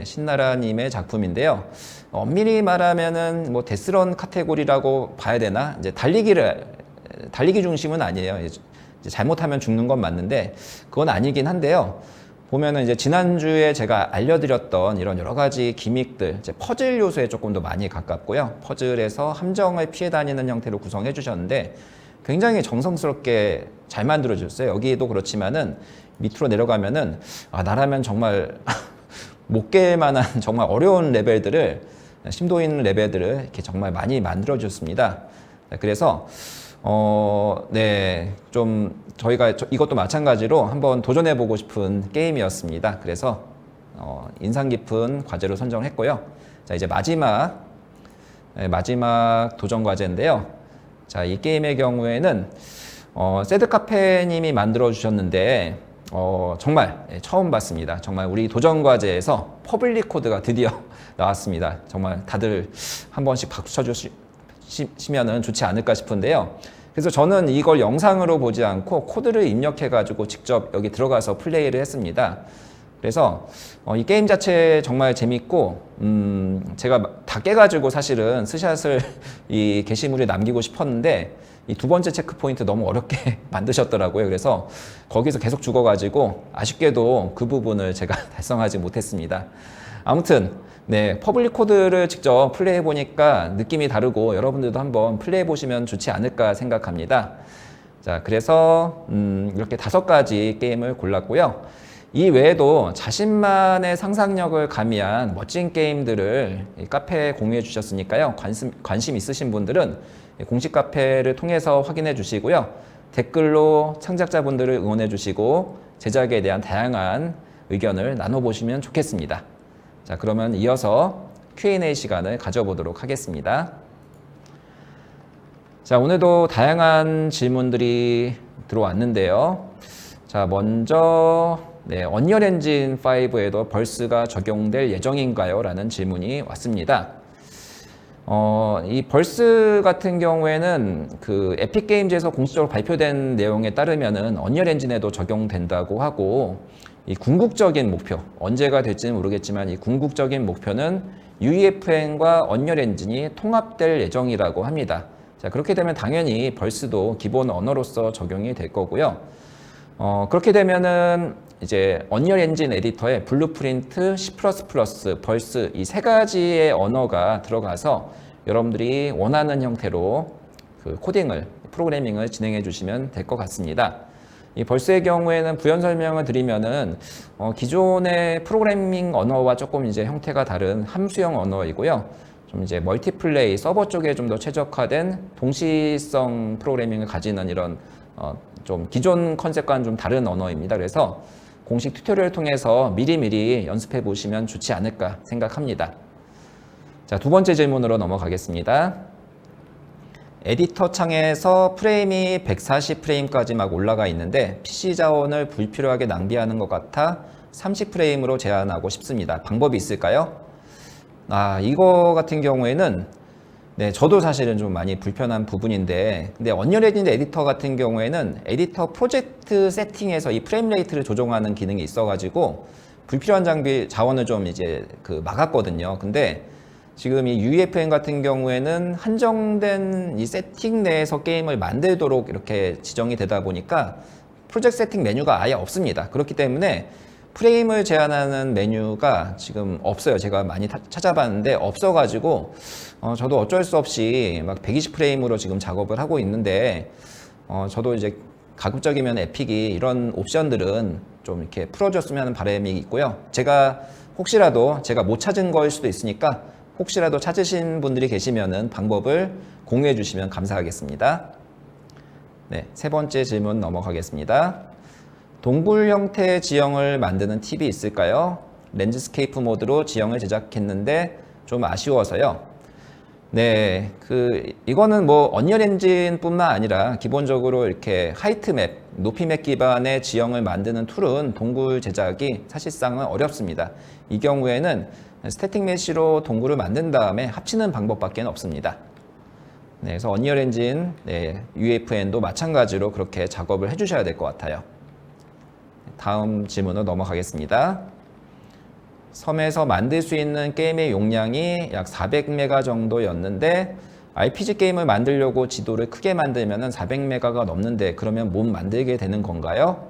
신나라님의 작품인데요. 엄밀히 말하면은 뭐 데스런 카테고리라고 봐야 되나? 이제 달리기 중심은 아니에요. 이제 잘못하면 죽는 건 맞는데 그건 아니긴 한데요. 보면은 이제 지난주에 제가 알려드렸던 이런 여러 가지 기믹들, 이제 퍼즐 요소에 조금 더 많이 가깝고요. 퍼즐에서 함정을 피해 다니는 형태로 구성해 주셨는데 굉장히 정성스럽게 잘 만들어졌어요. 여기도 그렇지만은 밑으로 내려가면은 나라면 정말 못 깰 만한 정말 어려운 레벨들을, 심도 있는 레벨들을 이렇게 정말 많이 만들어줬습니다. 그래서 좀 저희가 이것도 마찬가지로 한번 도전해보고 싶은 게임이었습니다. 그래서 인상 깊은 과제로 선정했고요. 자, 이제 마지막 도전 과제인데요. 자, 이 게임의 경우에는 새드카페님이 만들어 주셨는데 정말 처음 봤습니다. 정말 우리 도전 과제에서 퍼블릭 코드가 드디어 나왔습니다. 정말 다들 한 번씩 박수 쳐주시면 좋지 않을까 싶은데요. 그래서 저는 이걸 영상으로 보지 않고 코드를 입력해 가지고 직접 여기 들어가서 플레이를 했습니다. 그래서 이 게임 자체 정말 재밌고 제가 다 깨가지고 사실은 스샷을 이 게시물에 남기고 싶었는데 이 두 번째 체크포인트 너무 어렵게 만드셨더라고요. 그래서 거기서 계속 죽어가지고 아쉽게도 그 부분을 제가 달성하지 못했습니다. 아무튼 퍼블릭 코드를 직접 플레이해 보니까 느낌이 다르고 여러분들도 한번 플레이해 보시면 좋지 않을까 생각합니다. 자, 그래서 이렇게 5가지 게임을 골랐고요. 이 외에도 자신만의 상상력을 가미한 멋진 게임들을 이 카페에 공유해 주셨으니까요. 관심 있으신 분들은 공식 카페를 통해서 확인해 주시고요. 댓글로 창작자분들을 응원해 주시고 제작에 대한 다양한 의견을 나눠보시면 좋겠습니다. 자, 그러면 이어서 Q&A 시간을 가져보도록 하겠습니다. 자, 오늘도 다양한 질문들이 들어왔는데요. 자, 먼저 언리얼 엔진 5에도 벌스가 적용될 예정인가요? 라는 질문이 왔습니다. 이 벌스 같은 경우에는 그 에픽 게임즈에서 공식적으로 발표된 내용에 따르면은 언리얼 엔진에도 적용된다고 하고, 이 궁극적인 목표, 언제가 될지는 모르겠지만 이 궁극적인 목표는 UEFN과 언리얼 엔진이 통합될 예정이라고 합니다. 자, 그렇게 되면 당연히 벌스도 기본 언어로서 적용이 될 거고요. 그렇게 되면은 이제 언리얼 엔진 에디터에 블루프린트, C++, 벌스 이 3가지의 언어가 들어가서 여러분들이 원하는 형태로 그 코딩을, 프로그래밍을 진행해 주시면 될 것 같습니다. 이 벌스의 경우에는 부연 설명을 드리면은 기존의 프로그래밍 언어와 조금 이제 형태가 다른 함수형 언어이고요. 좀 이제 멀티플레이 서버 쪽에 좀 더 최적화된 동시성 프로그래밍을 가지는 이런 좀 기존 컨셉과는 좀 다른 언어입니다. 그래서 공식 튜토리얼을 통해서 미리미리 연습해 보시면 좋지 않을까 생각합니다. 자, 2번째 질문으로 넘어가겠습니다. 에디터 창에서 프레임이 140프레임까지 막 올라가 있는데 PC 자원을 불필요하게 낭비하는 것 같아 30프레임으로 제한하고 싶습니다. 방법이 있을까요? 이거 같은 경우에는 저도 사실은 좀 많이 불편한 부분인데, 근데 언리얼 엔진 에디터 같은 경우에는 에디터 프로젝트 세팅에서 이 프레임 레이트를 조정하는 기능이 있어가지고 불필요한 자원을 좀 이제 막았거든요. 근데 지금 이 UEFN 같은 경우에는 한정된 이 세팅 내에서 게임을 만들도록 이렇게 지정이 되다 보니까 프로젝트 세팅 메뉴가 아예 없습니다. 그렇기 때문에 프레임을 제한하는 메뉴가 지금 없어요. 제가 많이 찾아봤는데 없어가지고 저도 어쩔 수 없이 막 120프레임으로 지금 작업을 하고 있는데 저도 이제 가급적이면 에픽이 이런 옵션들은 좀 이렇게 풀어줬으면 하는 바람이 있고요. 제가 혹시라도 제가 못 찾은 거일 수도 있으니까 혹시라도 찾으신 분들이 계시면은 방법을 공유해 주시면 감사하겠습니다. 네, 3번째 질문 넘어가겠습니다. 동굴 형태의 지형을 만드는 팁이 있을까요? 랜드스케이프 모드로 지형을 제작했는데 좀 아쉬워서요. 네, 이거는 뭐 언리얼 엔진뿐만 아니라 기본적으로 이렇게 하이트 맵, 높이 맵 기반의 지형을 만드는 툴은 동굴 제작이 사실상은 어렵습니다. 이 경우에는 스태틱 메시로 동굴을 만든 다음에 합치는 방법밖에 없습니다. 네, 그래서 언리얼 엔진, UEFN도 마찬가지로 그렇게 작업을 해주셔야 될 것 같아요. 다음 질문으로 넘어가겠습니다. 섬에서 만들 수 있는 게임의 용량이 약 400메가 정도였는데 RPG 게임을 만들려고 지도를 크게 만들면 400메가가 넘는데 그러면 못 만들게 되는 건가요?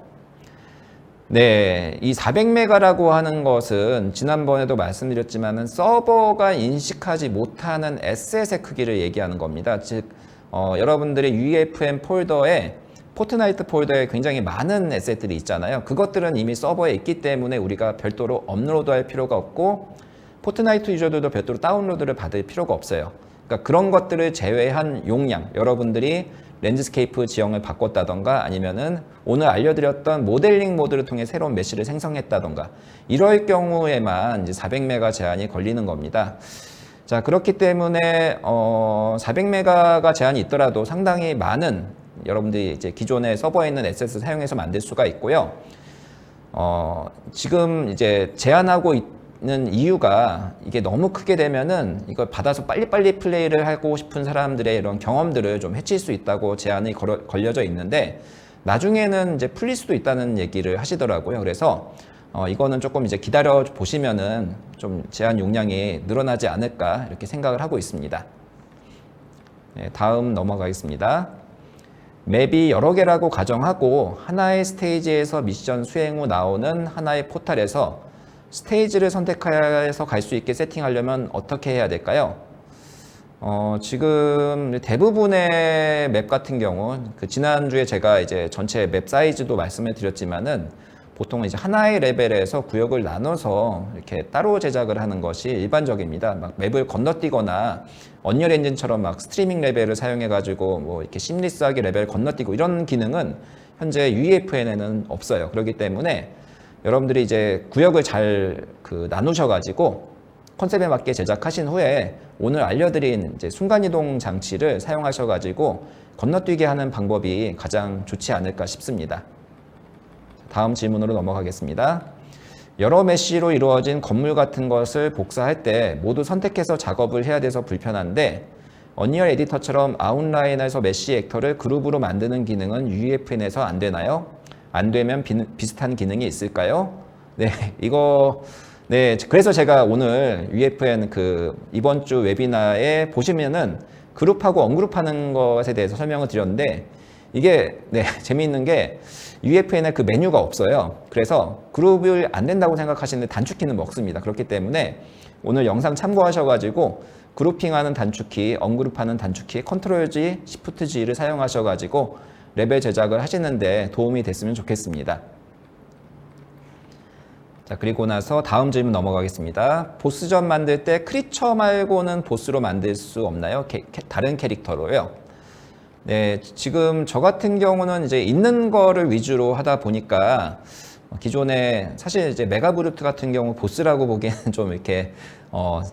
네, 이 400메가라고 하는 것은 지난번에도 말씀드렸지만 서버가 인식하지 못하는 에셋의 크기를 얘기하는 겁니다. 즉 여러분들의 UEFN 폴더에 포트나이트 폴더에 굉장히 많은 에셋들이 있잖아요. 그것들은 이미 서버에 있기 때문에 우리가 별도로 업로드할 필요가 없고 포트나이트 유저들도 별도로 다운로드를 받을 필요가 없어요. 그러니까 그런 것들을 제외한 용량, 여러분들이 랜드스케이프 지형을 바꿨다던가 아니면은 오늘 알려드렸던 모델링 모드를 통해 새로운 메시를 생성했다던가 이럴 경우에만 이제 400메가 제한이 걸리는 겁니다. 자, 그렇기 때문에 400메가가 제한이 있더라도 상당히 많은 여러분들이 이제 기존의 서버에 있는 에셋을 사용해서 만들 수가 있고요. 지금 이제 제한하고 있는 이유가 이게 너무 크게 되면은 이걸 받아서 빨리빨리 플레이를 하고 싶은 사람들의 이런 경험들을 좀 해칠 수 있다고 제한이 걸려져 있는데 나중에는 이제 풀릴 수도 있다는 얘기를 하시더라고요. 그래서 이거는 조금 이제 기다려 보시면은 좀 제한 용량이 늘어나지 않을까 이렇게 생각을 하고 있습니다. 네, 다음 넘어가겠습니다. 맵이 여러 개라고 가정하고 하나의 스테이지에서 미션 수행 후 나오는 하나의 포탈에서 스테이지를 선택해서 갈 수 있게 세팅하려면 어떻게 해야 될까요? 지금 대부분의 맵 같은 경우 지난주에 제가 이제 전체 맵 사이즈도 말씀을 드렸지만은 보통 이제 하나의 레벨에서 구역을 나눠서 이렇게 따로 제작을 하는 것이 일반적입니다. 막 맵을 건너뛰거나 언리얼 엔진처럼 막 스트리밍 레벨을 사용해 가지고 뭐 이렇게 심리스하게 레벨을 건너뛰고 이런 기능은 현재 UEFN에는 없어요. 그렇기 때문에 여러분들이 이제 구역을 잘 나누셔 가지고 컨셉에 맞게 제작하신 후에 오늘 알려드린 이제 순간이동 장치를 사용하셔 가지고 건너뛰게 하는 방법이 가장 좋지 않을까 싶습니다. 다음 질문으로 넘어가겠습니다. 여러 메쉬로 이루어진 건물 같은 것을 복사할 때 모두 선택해서 작업을 해야 돼서 불편한데 언리얼 에디터처럼 아웃라인에서 메쉬 액터를 그룹으로 만드는 기능은 UEFN에서 안 되나요? 안 되면 비슷한 기능이 있을까요? 네, 네, 그래서 제가 오늘 UEFN 이번 주 웨비나에 보시면은 그룹하고 언그룹하는 것에 대해서 설명을 드렸는데 이게 재미있는 게 UEFN에 그 메뉴가 없어요. 그래서 그룹을 안 된다고 생각하시는데 단축키는 먹습니다. 그렇기 때문에 오늘 영상 참고하셔가지고 그룹핑하는 단축키, 언그룹하는 단축키, 컨트롤 G, 시프트 G를 사용하셔가지고 레벨 제작을 하시는데 도움이 됐으면 좋겠습니다. 자, 그리고 나서 다음 질문 넘어가겠습니다. 보스전 만들 때 크리처 말고는 보스로 만들 수 없나요? 다른 캐릭터로요. 네, 지금 저 같은 경우는 이제 있는 거를 위주로 하다 보니까 기존에 사실 이제 메가브루트 같은 경우 보스라고 보기에는 좀 이렇게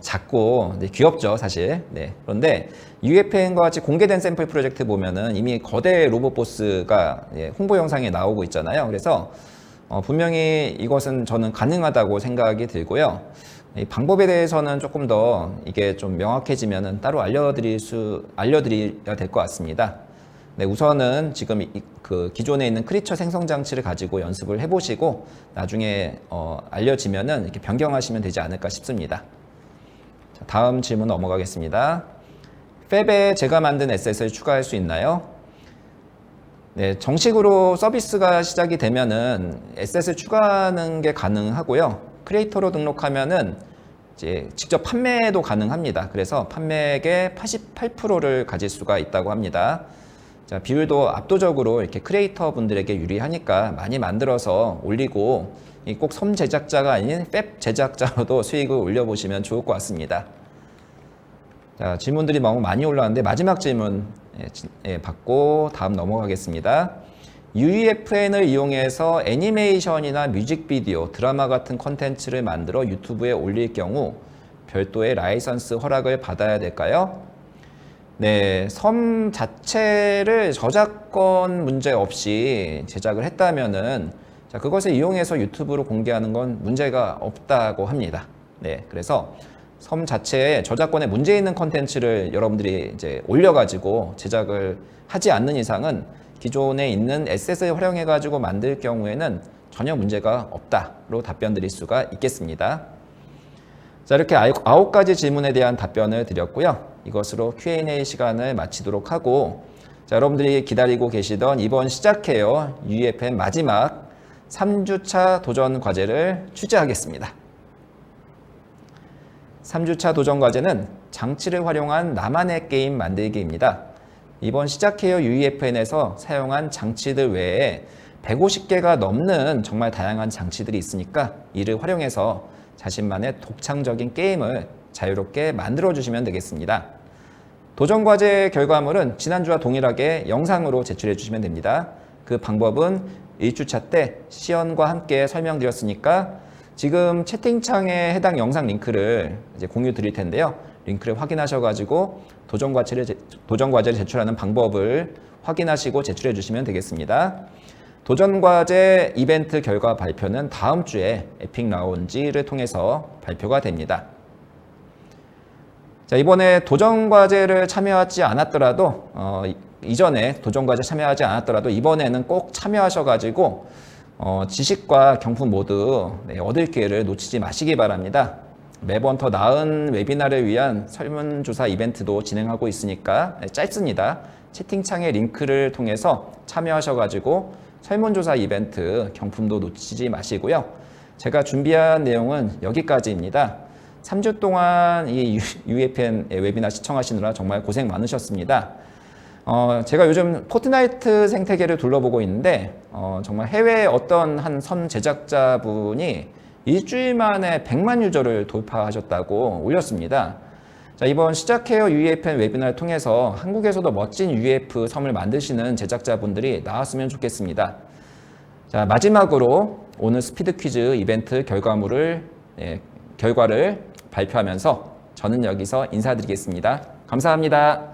작고 귀엽죠, 사실. 네. 그런데 UEFN과 같이 공개된 샘플 프로젝트 보면은 이미 거대 로봇 보스가 홍보 영상에 나오고 있잖아요. 그래서 분명히 이것은 저는 가능하다고 생각이 들고요. 이 방법에 대해서는 조금 더 이게 좀 명확해지면은 따로 알려드려야 될 것 같습니다. 네, 우선은 지금 기존에 있는 크리처 생성 장치를 가지고 연습을 해보시고 나중에 알려지면은 이렇게 변경하시면 되지 않을까 싶습니다. 자, 다음 질문 넘어가겠습니다. 팹에 제가 만든 에셋을 추가할 수 있나요? 네, 정식으로 서비스가 시작이 되면은 에셋을 추가하는 게 가능하고요. 크리에이터로 등록하면은 이제 직접 판매도 가능합니다. 그래서 판매액의 88%를 가질 수가 있다고 합니다. 자, 비율도 압도적으로 이렇게 크리에이터 분들에게 유리하니까 많이 만들어서 올리고 꼭 섬 제작자가 아닌 팹 제작자로도 수익을 올려보시면 좋을 것 같습니다. 자, 질문들이 너무 많이 올라왔는데 마지막 질문 받고 다음 넘어가겠습니다. UEFN을 이용해서 애니메이션이나 뮤직비디오, 드라마 같은 콘텐츠를 만들어 유튜브에 올릴 경우 별도의 라이선스 허락을 받아야 될까요? 네, 섬 자체를 저작권 문제 없이 제작을 했다면은 그것을 이용해서 유튜브로 공개하는 건 문제가 없다고 합니다. 네, 그래서 섬 자체에 저작권에 문제 있는 콘텐츠를 여러분들이 이제 올려가지고 제작을 하지 않는 이상은 기존에 있는 에셋을 활용해 가지고 만들 경우에는 전혀 문제가 없다로 답변 드릴 수가 있겠습니다. 자, 이렇게 9가지 질문에 대한 답변을 드렸고요. 이것으로 Q&A 시간을 마치도록 하고, 자, 여러분들이 기다리고 계시던 이번 시작해요 UEFN 마지막 3주차 도전 과제를 출제하겠습니다. 3주차 도전 과제는 장치를 활용한 나만의 게임 만들기입니다. 이번 시작해요 UEFN에서 사용한 장치들 외에 150개가 넘는 정말 다양한 장치들이 있으니까 이를 활용해서 자신만의 독창적인 게임을 자유롭게 만들어 주시면 되겠습니다. 도전과제 결과물은 지난주와 동일하게 영상으로 제출해 주시면 됩니다. 그 방법은 1주차 때 시연과 함께 설명드렸으니까 지금 채팅창에 해당 영상 링크를 이제 공유 드릴 텐데요. 링크를 확인하셔가지고 도전과제를 제출하는 방법을 확인하시고 제출해 주시면 되겠습니다. 도전과제 이벤트 결과 발표는 다음 주에 에픽 라운지를 통해서 발표가 됩니다. 자, 이번에 도전과제를 참여하지 않았더라도 이전에 도전과제 참여하지 않았더라도 이번에는 꼭 참여하셔가지고 지식과 경품 모두 얻을 기회를 놓치지 마시기 바랍니다. 매번 더 나은 웨비나를 위한 설문조사 이벤트도 진행하고 있으니까 짧습니다. 채팅창의 링크를 통해서 참여하셔가지고 설문조사 이벤트 경품도 놓치지 마시고요. 제가 준비한 내용은 여기까지입니다. 3주 동안 이 UEFN 웨비나 시청하시느라 정말 고생 많으셨습니다. 제가 요즘 포트나이트 생태계를 둘러보고 있는데 정말 해외 어떤 한 선 제작자분이 일주일 만에 100만 유저를 돌파하셨다고 올렸습니다. 자, 이번 시작해요 UEFN 웨비나를 통해서 한국에서도 멋진 UEF 섬을 만드시는 제작자분들이 나왔으면 좋겠습니다. 자, 마지막으로 오늘 스피드 퀴즈 이벤트 결과를 발표하면서 저는 여기서 인사드리겠습니다. 감사합니다.